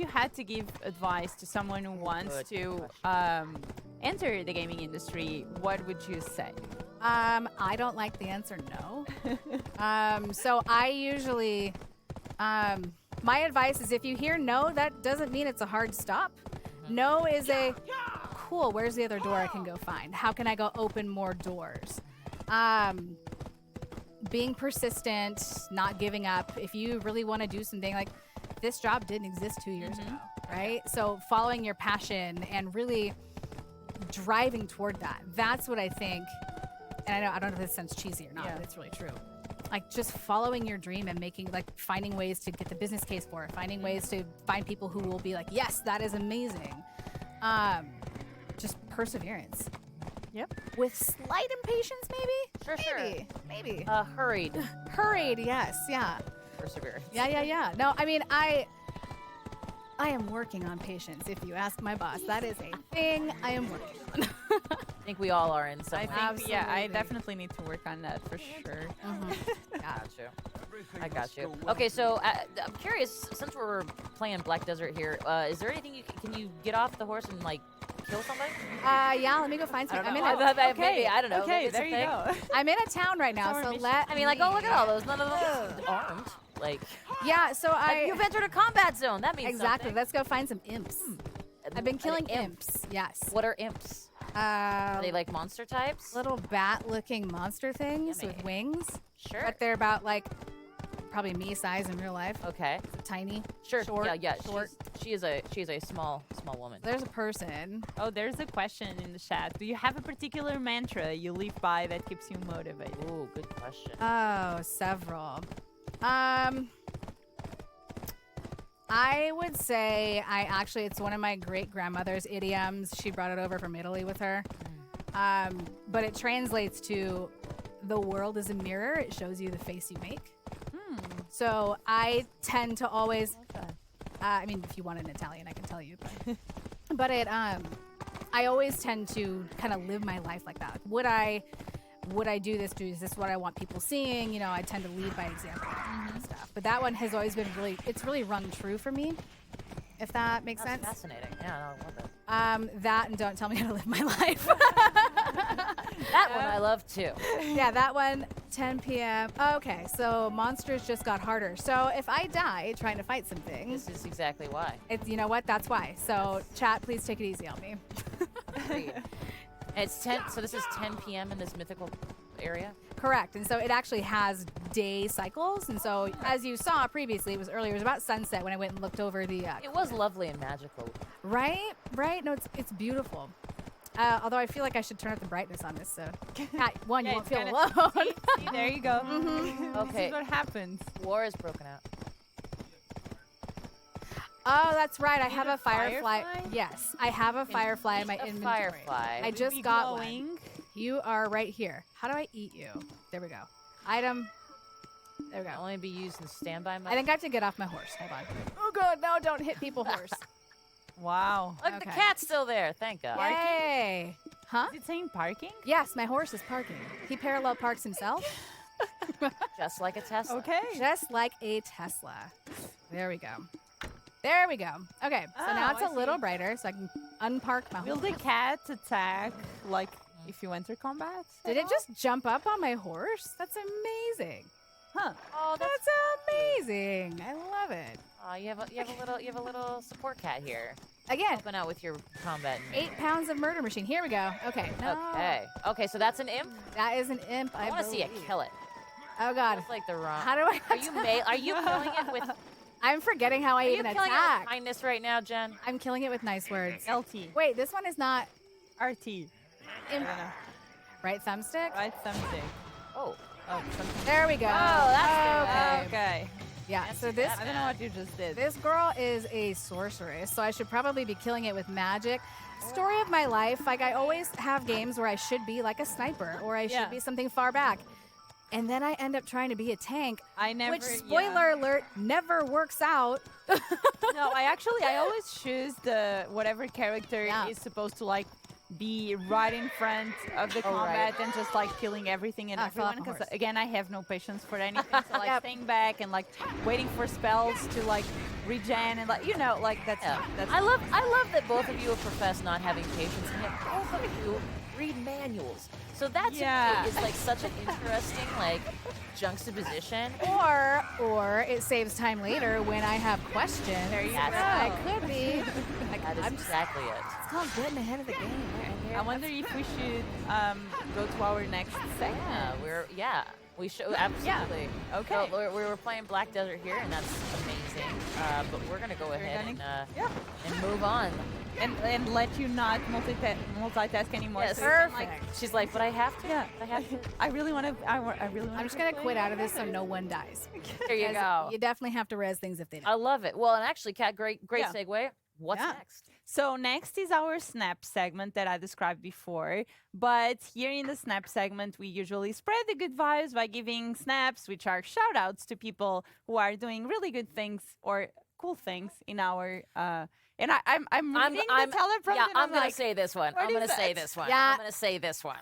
had to give advice to someone who wants to enter the gaming industry, what would you say? I don't like the answer no. So I usually, my advice is if you hear no, that doesn't mean it's a hard stop. No is a cool. Where's the other door I can go find? How can I go open more doors? Being persistent, not giving up. If you really want to do something, like this job didn't exist 2 years ago, right? So following your passion and really driving toward that. That's what I think. And I don't know if this sounds cheesy or not, but it's really true. Like just following your dream and finding ways to get the business case for it, finding ways to find people who will be like, yes, that is amazing. Just perseverance. Yep. With slight impatience, maybe? Maybe. Hurried. Hurried, yes, yeah. Perseverance. Yeah. No, I mean, I am working on patience, if you ask my boss. That is a thing I am working on. I think we all are in some way. I definitely need to work on that for sure. I got you. Okay, so I'm curious, since we're playing Black Desert here, is there anything can you get off the horse and like kill somebody? Yeah, let me go find some. Maybe, I don't know. Okay, maybe it's a there you thing. go. I'm in a town right now, so let I mean, like, oh, look at all those. None of them armed. Like, yeah, so you've entered a combat zone. That means exactly. something. Let's go find some imps. I've been killing imps. Yes. What are imps? Are they like monster types? Little bat-looking monster things Yummy. with wings. Sure. But they're about like probably me size in real life. Okay. Tiny. Sure. Short. Yeah. Short. She is a small woman. There's a person. Oh, there's a question in the chat. Do you have a particular mantra you live by that keeps you motivated? Ooh, good question. Oh, several. I would say it's one of my great grandmother's idioms. She brought it over from Italy with her. But it translates to the world is a mirror. It shows you the face you make. So I tend to always, I mean, if you want an Italian, I can tell you. But I always tend to kind of live my life like that. Would I do this? Is this what I want people seeing? You know, I tend to lead by example and stuff. But that one has always been it's really rung true for me, if that makes sense. Fascinating. Yeah, I love it. That and don't tell me how to live my life. That one I love too. Yeah, that one, 10 p.m. Okay, so monsters just got harder. So if I die trying to fight some things, This is exactly why. it's, you know what? That's why. So chat, please take it easy on me. Agreed. And it's 10. So this is 10 p.m. in this mythical area. Correct. And so it actually has day cycles. And so as you saw previously, it was earlier. It was about sunset when I went and looked over the. It was lovely and magical. Right. No, it's beautiful. Although I feel like I should turn up the brightness on this. So Kat, one, you won't feel alone. See, there you go. This Okay. is what happens. War is broken out. Oh, that's right. I Need have a a firefly. firefly? Yes, I have a firefly in my A inventory. firefly. I Would just be got one. glowing. You are right here. How do I eat you? There we go. Item. There we Can go. only be used in standby mode. I think I have to get off my horse. Hold on. Oh, God. No, don't hit people, horse. Wow. Look, the Okay. cat's still there. Thank God. Yay. Huh? Is it saying parking? Yes, my horse is parking. He parallel parks himself, Just like a Tesla. Okay. just like a Tesla. There we go. There we go. Okay, so now Oh, it's I a little see. brighter, so I can unpark my Will horse. the cat attack like if you enter combat? Did it just jump up on my horse? That's amazing. Huh. Oh, That's amazing. I love it. you have a little support cat here, Again, helping out with your combat. 8 pounds of murder machine. Here we go. Okay. No. Okay. So that's an imp. That is an imp. I want to see it believe. kill it. Oh God. That's like the wrong. How do I? Are you are you killing it with? I'm forgetting how I Are you even killing it attack. with kindness right now, Jen? I'm killing it with nice words. LT. Wait, this one is not RT. imp. I don't know. Right thumbstick. Right something. Oh. Oh, something. There we go. Oh, that's okay. Okay. Yeah. So this I don't know what you just did. this girl is a sorceress, so I should probably be killing it with magic. Story of my life. Like I always have games where I should be like a sniper or I should Yeah. be something far back. And then I end up trying to be a tank, I never. which spoiler alert never works out. No, I always choose the whatever character Yeah. is supposed to like be right in front of the combat and just like killing everything and Ah, I fell off everyone. my Because horse. again, I have no patience for anything. So like Yep. staying back and like waiting for spells to like regen and like like that's Yeah. that's. I love that both of you have professed not having patience, and yet both of you read manuals. So that to Yeah. me is like such an interesting like juxtaposition. Or it saves time later when I have questions. There you Yes. go. I could be. That is exactly it. It's called getting ahead of the game. I wonder if we should go to our next segment. We should absolutely. Okay. So we were playing Black Desert here, and that's amazing. But we're gonna go ahead and move on. And let you not multitask anymore. Yes. So you can, Perfect. She's like, but I have to. Yeah. I have to. I really want to. I really want. I'm just gonna quit out of this so no one dies. There you go. You definitely have to res things if they die. I love it. Well, and actually, Kat, great Yeah. segue. What's Yeah. next? So next is our snap segment that I described before. But here in the snap segment, we usually spread the good vibes by giving snaps, which are shout outs to people who are doing really good things or cool things in our and I'm reading the teleprompter. Yeah, and I'm gonna like, say this one. what I'm is gonna say that? this one. Yeah. I'm gonna say this one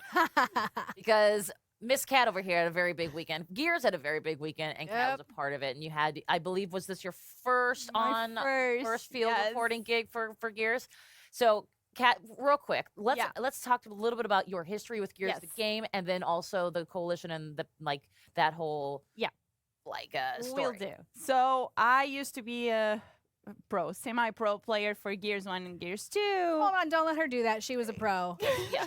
because Miss Cat over here had a very big weekend. Gears had a very big weekend, and Cat was a part of it. And you had, I believe, was this your first first field yes. reporting gig for Gears? So, Kat, real quick, let's talk a little bit about your history with Gears, the Yes. game, and then also the coalition and the that whole story. Will do. So I used to be a semi-pro player for Gears 1 and Gears 2. Hold on, don't let her do that. She was a pro.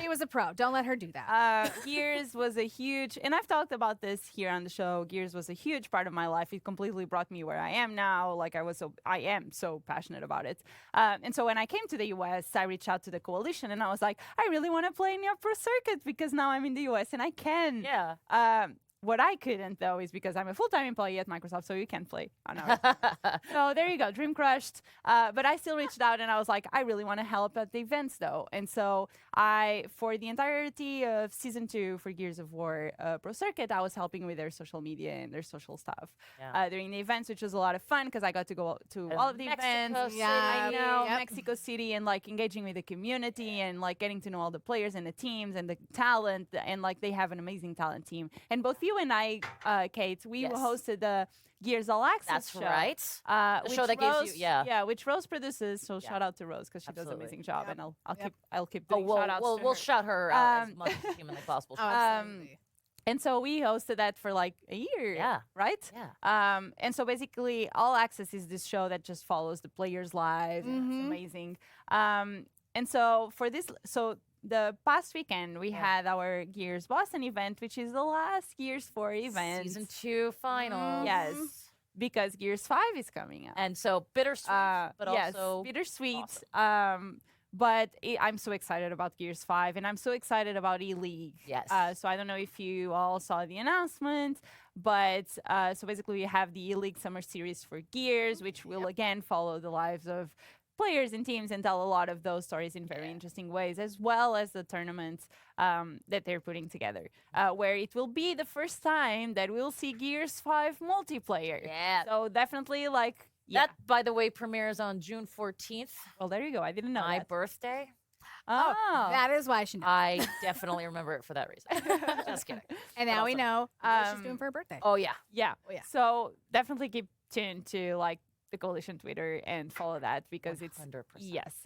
She was a pro. Don't let her do that. Gears was a huge, and I've talked about this here on the show. Gears was a huge part of my life. It completely brought me where I am now. Like I am so passionate about it. And so when I came to the US, I reached out to the coalition, and I was like, I really want to play in your pro circuit because now I'm in the US and I can. Yeah. What I couldn't, though, is because I'm a full-time employee at Microsoft, so you can't play on ours. So there you go, dream crushed. But I still reached out, and I was like, I really want to help at the events, though. And so for the entirety of Season 2 for Gears of War Pro Circuit, I was helping with their social media and their social stuff during the events, which was a lot of fun because I got to go to all of the events. City. I know, Mexico City, and like engaging with the community and like getting to know all the players and the teams and the talent. And like they have an amazing talent team. And both you and I, Kate, we hosted the Gears All Access show. That's right. The show that gives you, which Rose produces. So shout out to Rose because she does an amazing job, and I'll keep doing we'll, shout outs. We'll shout her out as much as humanly possible. And so we hosted that for like a year, right? Yeah. And so basically, All Access is this show that just follows the players' lives. And it's amazing. And so for this, the past weekend, we had our Gears Boston event, which is the last Gears 4 event. Season 2 final. Yes. Because Gears 5 is coming up. And so bittersweet, but also bittersweet. Awesome. But I'm so excited about Gears 5, and I'm so excited about E-League. Yes. So I don't know if you all saw the announcement, but so basically we have the E-League Summer Series for Gears, which will again follow the lives of players and teams and tell a lot of those stories in very interesting ways, as well as the tournaments that they're putting together, where it will be the first time that we'll see Gears 5 multiplayer. Yeah. So definitely like... That, by the way, premieres on June 14th. Well, there you go. I didn't know My that. birthday. Oh. That is why she knows. I definitely remember it for that reason. Just kidding. And now we know what she's doing for her birthday. Oh, yeah. Yeah. Oh, yeah. So definitely keep tuned to like the Coalition Twitter and follow that because 100%.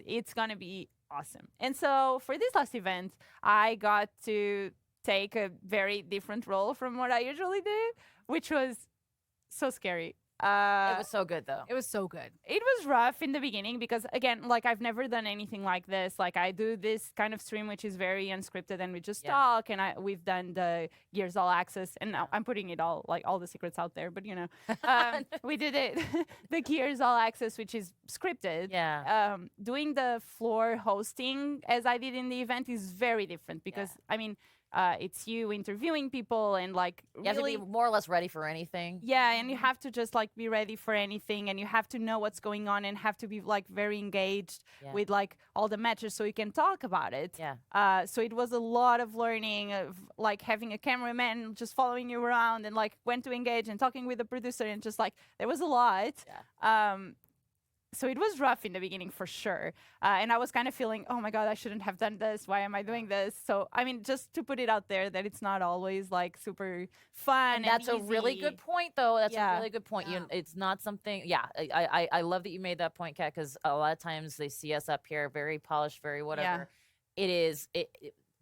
It's going to be awesome. And so for this last event, I got to take a very different role from what I usually do, which was so scary. It was so good, though. It was so good. It was rough in the beginning because, again, like I've never done anything like this. Like I do this kind of stream, which is very unscripted, and we just talk. And we've done the Gears All Access, and now I'm putting it all, like all the secrets out there. But you know, we did it, the Gears All Access, which is scripted. Yeah. Doing the floor hosting as I did in the event is very different because I mean. It's you interviewing people and like you have to be more or less ready for anything. Yeah, and you have to just like be ready for anything, and you have to know what's going on and have to be like very engaged with like all the matches so you can talk about it. Yeah. So it was a lot of learning of like having a cameraman just following you around and like when to engage and talking with the producer and just like there was a lot. Yeah. So it was rough in the beginning for sure. And I was kind of feeling, oh my God, I shouldn't have done this. Why am I doing this? So, I mean, just to put it out there that it's not always like super fun. And that's a really good point, though. That's a really good point. Yeah. It's not something, I love that you made that point, Kat, because a lot of times they see us up here very polished, very whatever. It is,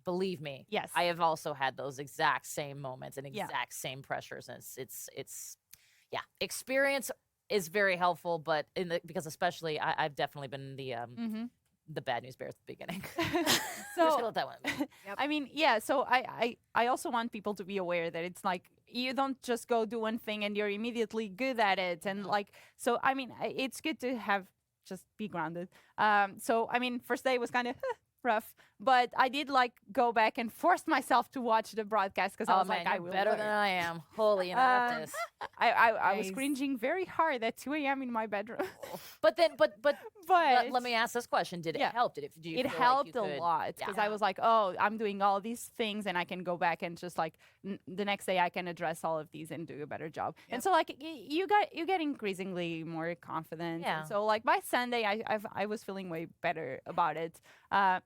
believe me. Yes. I have also had those exact same moments and exact same pressures. And it's experience is very helpful, but because especially I've definitely been the bad news bear at the beginning. So just let that one. I mean, so I also want people to be aware that it's like you don't just go do one thing and you're immediately good at it, and like so. I mean, it's good to have just be grounded. So I mean, first day was kind of rough, but I did like go back and force myself to watch the broadcast because I was like, I will better learn. than I am. Holy, and I got this. I was cringing very hard at 2 a.m. in my bedroom. But let me ask this question: did it help? Do you it feel helped like you a lot because I was like, oh, I'm doing all these things and I can go back and just like the next day I can address all of these and do a better job. And so like you get increasingly more confident. Yeah. And so like by Sunday I was feeling way better about it.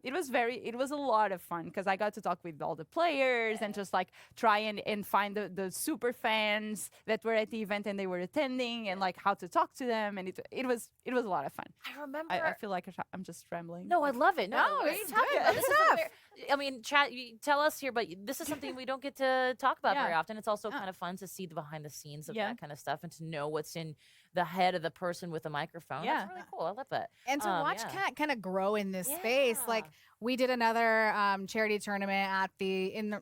It was a lot of fun because I got to talk with all the players and just like try and find the super fans that were at the event and they were attending and like how to talk to them, and it was a lot of fun. I remember. I feel like I'm just rambling. No, I love it. No, it's it's talking good. about. This It's is I mean, chat. You tell us here, but this is something we don't get to talk about very often. It's also kind of fun to see the behind the scenes of that kind of stuff and to know what's in the head of the person with the microphone. Yeah. That's really cool. I love that. And to watch Kat kind of grow in this space, like we did another charity tournament at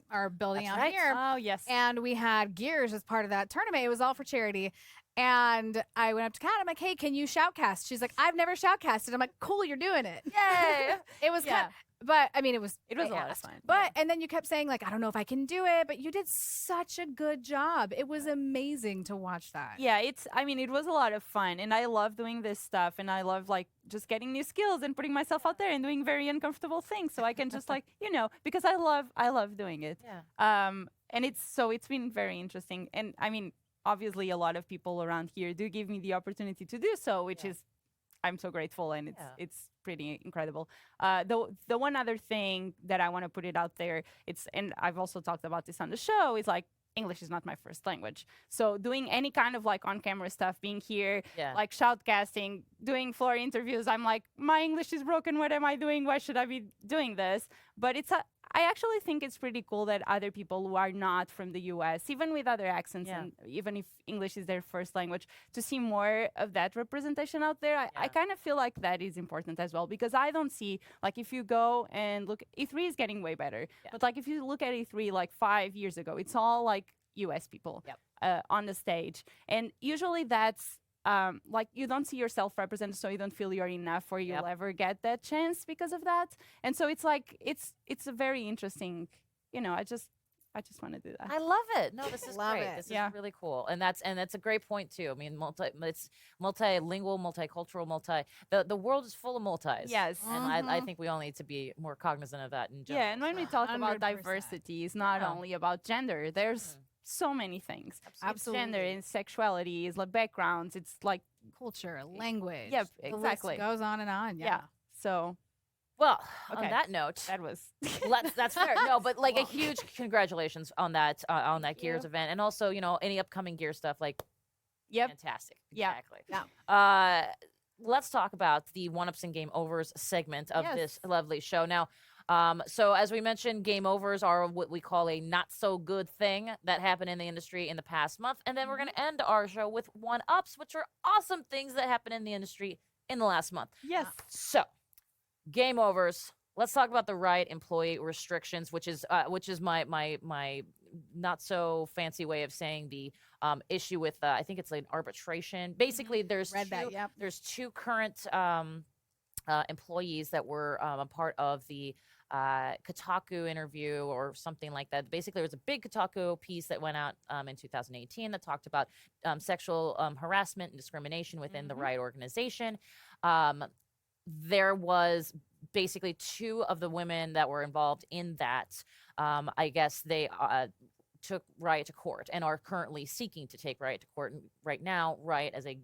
our building That's out right. here. Oh yes. And we had Gears as part of that tournament. It was all for charity. And I went up to Kat. I'm like, hey, can you shoutcast? She's like, I've never shoutcasted. I'm like, cool, you're doing it. Yay! It was kind of, but I mean, it was It was I a lot of asked. fun. But and then you kept saying like, I don't know if I can do it, but you did such a good job. It was amazing to watch that. Yeah, it was a lot of fun, and I love doing this stuff, and I love like just getting new skills and putting myself out there and doing very uncomfortable things, so I can just like, because I love doing it. Yeah. And it's been very interesting, and I mean, obviously a lot of people around here do give me the opportunity to do so, which is, I'm so grateful, and it's pretty incredible. The one other thing that I want to put it out there, and I've also talked about this on the show, is like English is not my first language. So doing any kind of like on-camera stuff, being here, like shoutcasting, doing floor interviews, I'm like, my English is broken. What am I doing? Why should I be doing this? But I actually think it's pretty cool that other people who are not from the US, even with other accents, and even if English is their first language, to see more of that representation out there. I kind of feel like that is important as well, because I don't see, like, if you go and look, E3 is getting way better. But like, if you look at E3 like 5 years ago, it's all like US people on the stage. And usually that's, like, you don't see yourself represented, so you don't feel you're enough, or you'll ever get that chance because of that. And so it's like it's a very interesting, I just want to do that. I love it. No, this is Love great. it. This is really cool, and that's a great point too. I mean, it's multilingual, multicultural, the world is full of multis. Yes. And I think we all need to be more cognizant of that in general. Yeah, and when we talk about 100%. diversity, it's not only about gender. There's so many things. It's gender, it's sexuality, it's like backgrounds, it's like Culture, language. Yep, the list exactly. goes on and on. yeah. So Well, Okay. on that note, that was that's fair. No, but like a huge congratulations on that Gears you. event, and also any upcoming Gear stuff. Like, fantastic. Yeah. Exactly. Yeah. Let's talk about the one-ups and game overs segment of Yes. this lovely show. Now, so as we mentioned, game overs are what we call a not so good thing that happened in the industry in the past month, and then we're going to end our show with one-ups, which are awesome things that happened in the industry in the last month. yes. So, game overs. Let's talk about the Riot employee restrictions, which is my not so fancy way of saying the issue with I think it's like an arbitration. Basically, there's Read that, yep. there's two current employees that were a part of the Kotaku interview or something like that. Basically, there was a big Kotaku piece that went out in 2018 that talked about sexual harassment and discrimination within the Riot organization. There was basically two of the women that were involved in that. I guess they took Riot to court and are currently seeking to take Riot to court. And right now, Riot as a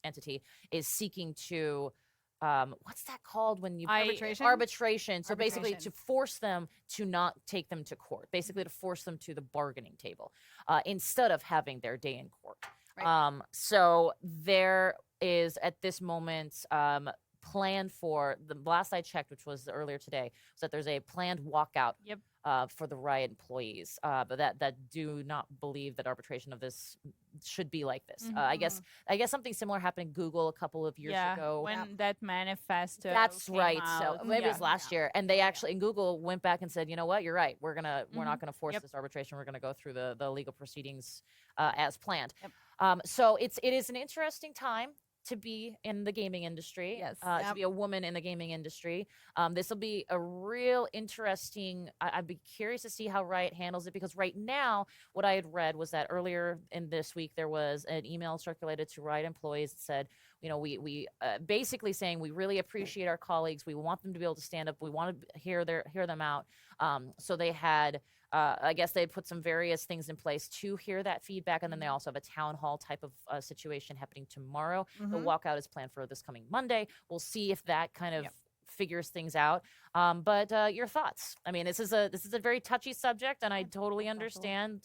entity is seeking to what's that called when you arbitration. So basically to force them to not take them to court, basically to force them to the bargaining table instead of having their day in court. Right. So there is at this moment planned for the last I checked, which was earlier today, was that there's a planned walkout for the Riot employees, but that do not believe that arbitration of this should be like this. I guess something similar happened in Google a couple of years ago. When that manifesto That's came right. out. So maybe it was last year, and they actually in Google went back and said, you know what, you're right. We're not gonna force this arbitration. We're gonna go through the legal proceedings as planned. So it is an interesting time to be in the gaming industry, to be a woman in the gaming industry. This will be a real interesting, I'd be curious to see how Riot handles it, because right now, what I had read was that earlier in this week, there was an email circulated to Riot employees that said, we basically saying we really appreciate our colleagues. We want them to be able to stand up. We want to hear them out. So they had, I guess they put some various things in place to hear that feedback. And then they also have a town hall type of situation happening tomorrow. The walkout is planned for this coming Monday. We'll see if that kind of figures things out. But your thoughts? I mean, this is a very touchy subject, and I totally understand.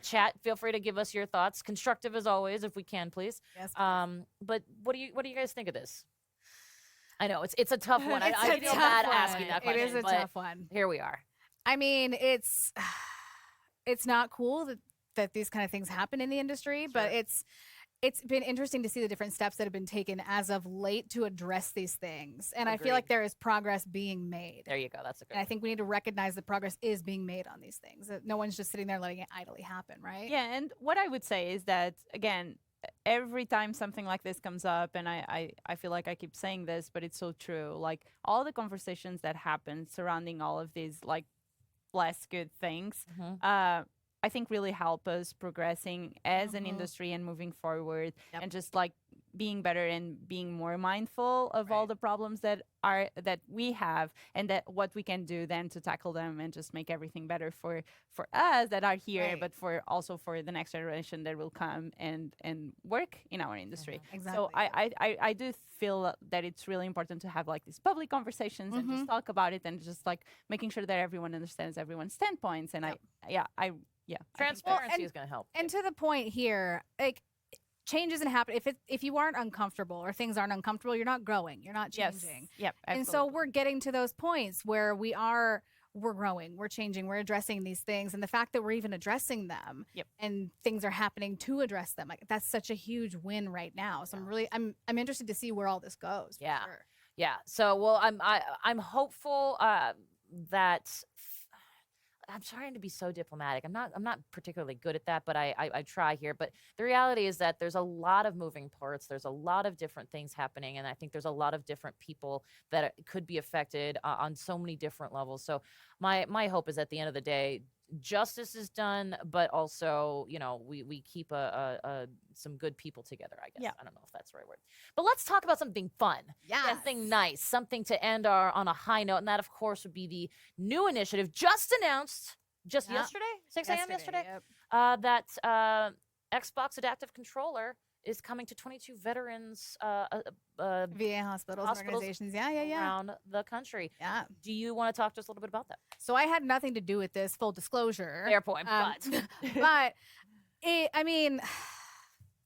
Chat, feel free to give us your thoughts. Constructive as always, if we can, please. Yes. But what do you guys think of this? I know it's a tough one. It's I a feel tough bad one. asking that question. It is a but tough one. Here we are. I mean, it's not cool that these kind of things happen in the industry, but it's been interesting to see the different steps that have been taken as of late to address these things. And I feel like there is progress being made. There you go. That's a good And I think we need to recognize that progress is being made on these things. That no one's just sitting there letting it idly happen, right? Yeah, and what I would say is that, again, every time something like this comes up, and I feel like I keep saying this, but it's so true. Like all the conversations that happen surrounding all of these like less good things, I think really help us progressing as an industry and moving forward, and just like being better and being more mindful of all the problems that we have, and that what we can do then to tackle them and just make everything better for us that are here, but for also for the next generation that will come and work in our industry. Exactly. So I do feel that it's really important to have like these public conversations and just talk about it, and just like making sure that everyone understands everyone's standpoints. And Transparency is going to help. And to the point here, like, change isn't happening if you aren't uncomfortable or things aren't uncomfortable. You're not growing. You're not changing. Yep. And so we're getting to those points where we're growing, we're changing, we're addressing these things, and the fact that we're even addressing them, and things are happening to address them, like that's such a huge win right now. So I'm interested to see where all this goes. For sure. Yeah. So well, I'm hopeful that. I'm trying to be so diplomatic. I'm not particularly good at that, but I try here. But the reality is that there's a lot of moving parts. There's a lot of different things happening, and I think there's a lot of different people that could be affected on so many different levels. So my hope is at the end of the day, justice is done, but also, we keep some good people together, I guess. I don't know if that's the right word. But let's talk about something fun. Something nice, something to end on a high note. And that, of course, would be the new initiative just announced yesterday, 6 a.m. yesterday, that Xbox Adaptive Controller is coming to 22 veterans VA hospitals and organizations around the country. Do you want to talk to us a little bit about that? So I had nothing to do with this, full disclosure. Fair point, but I mean,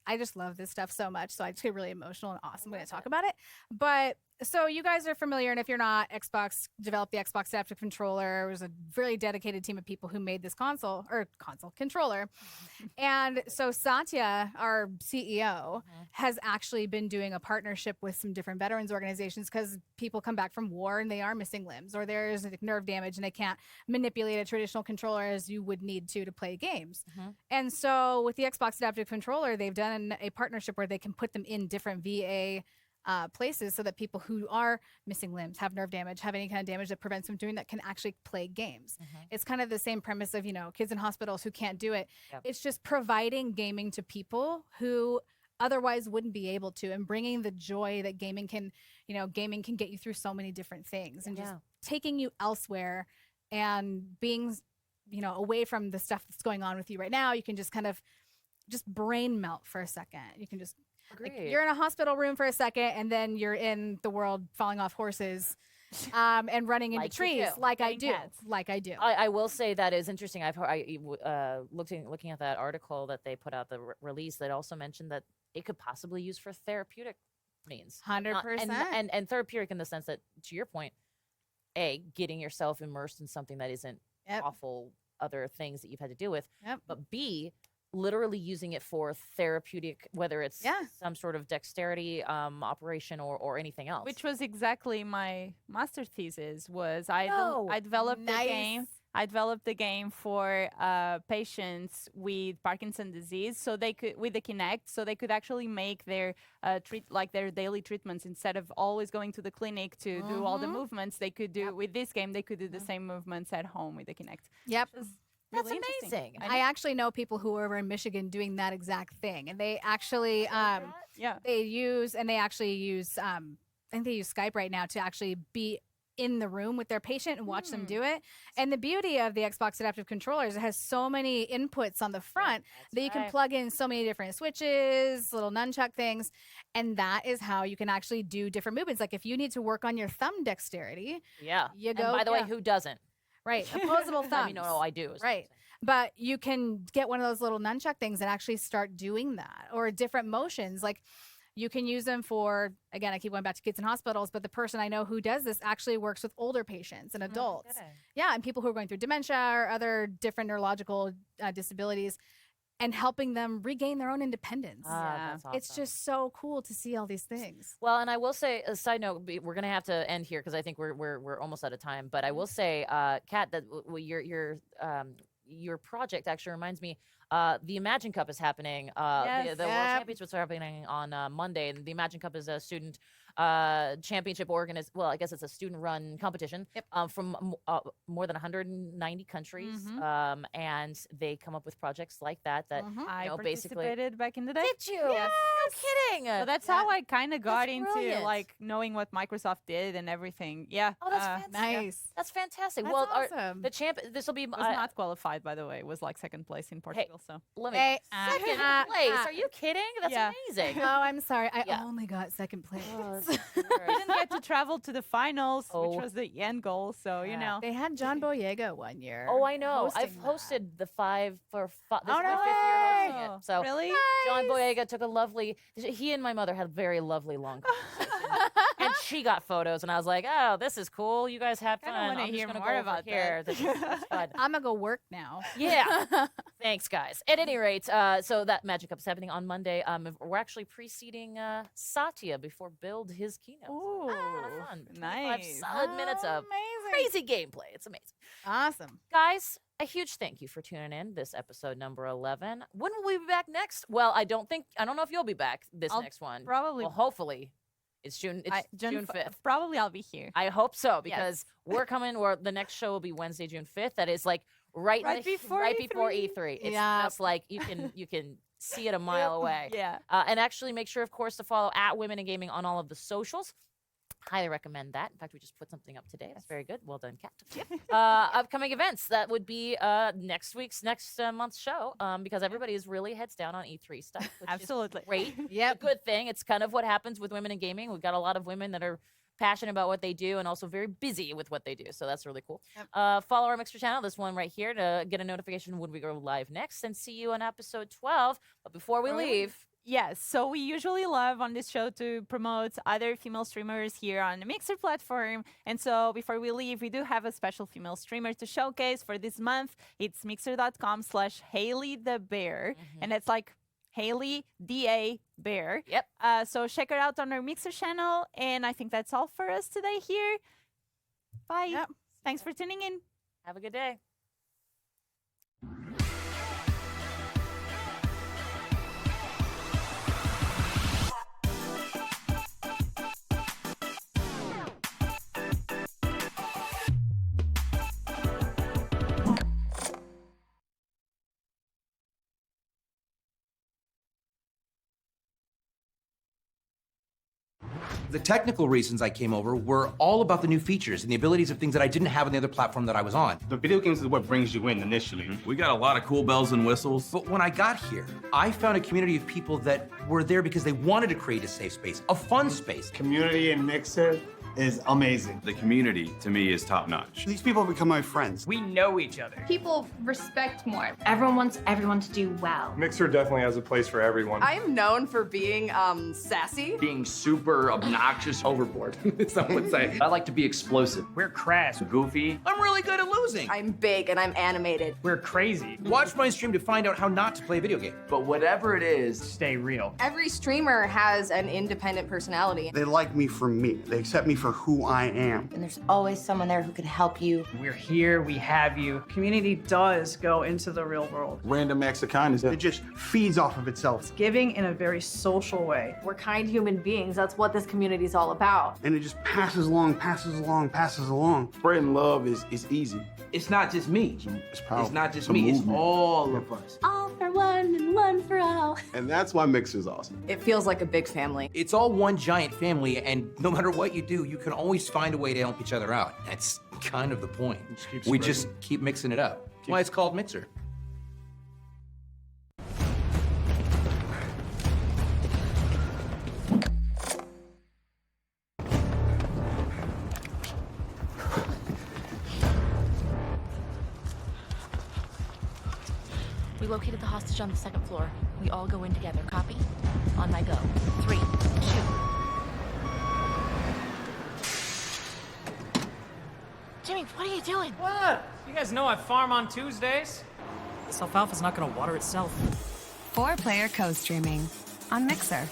I just love this stuff so much, so I just get really emotional and awesome when I talk about it. But so you guys are familiar, and if you're not, Xbox developed the Xbox Adaptive Controller. It was a very dedicated team of people who made this controller. And so Satya, our CEO, has actually been doing a partnership with some different veterans organizations, because people come back from war and they are missing limbs, or there's like nerve damage and they can't manipulate a traditional controller as you would need to play games. And so with the Xbox Adaptive Controller, they've done a partnership where they can put them in different VA places, so that people who are missing limbs, have nerve damage, have any kind of damage that prevents them doing that, can actually play games. It's kind of the same premise of, kids in hospitals who can't do it. It's just providing gaming to people who otherwise wouldn't be able to, and bringing the joy that gaming can get you through so many different things, and just taking you elsewhere and being, away from the stuff that's going on with you right now. You can just kind of brain melt for a second. You can just, you're in a hospital room for a second, and then you're in the world falling off horses and running into trees like I do. I will say that is interesting. Looking at that article that they put out, the release, that also mentioned that it could possibly use for therapeutic means. 100%. And therapeutic in the sense that, to your point, getting yourself immersed in something that isn't awful, other things that you've had to deal with, but B, literally using it for therapeutic, whether it's some sort of dexterity operation or anything else. Which was exactly my master thesis. I developed the game. I developed the game for patients with Parkinson's disease, so they could, with the Kinect, so they could actually make their their daily treatments, instead of always going to the clinic to do all the movements. They could do with this game. They could do the same movements at home with the Kinect. That's amazing. I actually know people who are over in Michigan doing that exact thing, and they actually they use I think they use Skype right now to actually be in the room with their patient and watch them do it. And the beauty of the Xbox Adaptive Controller is it has so many inputs on the front that you can plug in so many different switches, little nunchuck things, and that is how you can actually do different movements. Like if you need to work on your thumb dexterity, you go. And by the way, who doesn't? Right, opposable thumbs. I mean, no, I do. Right. But you can get one of those little nunchuck things and actually start doing that, or different motions. Like you can use them for, again, I keep going back to kids in hospitals, but the person I know who does this actually works with older patients and adults. And people who are going through dementia or other different neurological disabilities, and helping them regain their own independence. That's awesome. It's just so cool to see all these things. Well, and I will say, a side note, we're going to have to end here because I think we're almost out of time. But I will say, Kat, that your project actually reminds me. The Imagine Cup is happening. The World Championships are happening on Monday, and the Imagine Cup is a student championship well, I guess it's a student-run competition from more than 190 countries, and they come up with projects like that. I basically participated back in the day. Did you? Yes. No kidding. So that's how I kind of got into brilliant. like knowing what Microsoft did and everything. Yeah. Oh, that's fantastic. Nice. That's fantastic. That's well, awesome. the champ. This will be. Was not qualified, by the way. It was like second place in Portugal. So Let me. Hey, Second place. Are you kidding? That's amazing. No, I'm sorry. I only got second place. we didn't get to travel to the finals, which was the end goal. So you know, They had John Boyega one year. Oh, I know. I've hosting hosted the 5 for 5. This Oh, is my no 5th year hosting way. it. So Really? John Boyega took a lovely. He and my mother had very lovely long conversation, and she got photos, and I was like, "Oh, this is cool. You guys have fun. Kinda wanna I'm just hear gonna more go over about here. that. That's fun." I'm gonna go work now. Yeah. Thanks, guys. At any rate, so that Magic Cup is happening on Monday. We're actually preceding Satya before Build his keynote. Ooh, A lot of fun. 25 nice. solid minutes of Amazing. crazy gameplay. It's amazing. Awesome. Guys, a huge thank you for tuning in this episode number 11. When will we be back next? Well, I don't know if you'll be back this next one. Probably. Well, hopefully. It's June 5th. Probably I'll be here. I hope so, because we're coming, or the next show will be Wednesday, June 5th. That is like right before E3. It's just like you can see it a mile away. Yeah. And actually make sure, of course, to follow at Women in Gaming on all of the socials. Highly recommend that. In fact, we just put something up today. That's very good. Well done, Kat. Upcoming events. That would be next month's show, because everybody is really heads down on E3 stuff, which Absolutely. is great. Yep. It's a good thing. It's kind of what happens with Women in Gaming. We've got a lot of women that are passionate about what they do and also very busy with what they do. So that's really cool. Yep. Follow our Mixer channel, this one right here, to get a notification when we go live next, and see you on episode 12. But before we leave... Yes, so we usually love on this show to promote other female streamers here on the Mixer platform. And so before we leave, we do have a special female streamer to showcase for this month. It's mixer.com/Haley the Bear. And it's like Haley DA Bear. Yep. So check her out on our Mixer channel. And I think that's all for us today here. Bye. Yep. Thanks for tuning in. Have a good day. The technical reasons I came over were all about the new features and the abilities of things that I didn't have on the other platform that I was on. The video games is what brings you in initially. We got a lot of cool bells and whistles. But when I got here, I found a community of people that were there because they wanted to create a safe space, a fun space. Community in Mixer is amazing. The community, to me, is top-notch. These people become my friends. We know each other. People respect more. Everyone wants everyone to do well. Mixer definitely has a place for everyone. I'm known for being sassy. Being super obnoxious, overboard, some would say. I like to be explosive. We're crass, goofy. I'm really good at losing. I'm big and I'm animated. We're crazy. Watch my stream to find out how not to play a video game. But whatever it is, stay real. Every streamer has an independent personality. They like me for me. They accept me for who I am. And there's always someone there who can help you. We're here, we have you. Community does go into the real world. Random acts of kindness, it just feeds off of itself. It's giving in a very social way. We're kind human beings. That's what this community is all about. And it just passes along, passes along, passes along. Spreading love is easy. It's not just me. It's powerful. It's not just me. It's all of us. All for one and one for all. And that's why Mixer's awesome. It feels like a big family. It's all one giant family, and no matter what you do, you can always find a way to help each other out. That's kind of the point. We just keep mixing it up. That's why it's called Mixer. We located the hostage on the second floor. We all go in together. Copy? On my go. 3, 2. Jimmy, what are you doing? What? You guys know I farm on Tuesdays. This alfalfa's not gonna water itself. 4-player co-streaming on Mixer.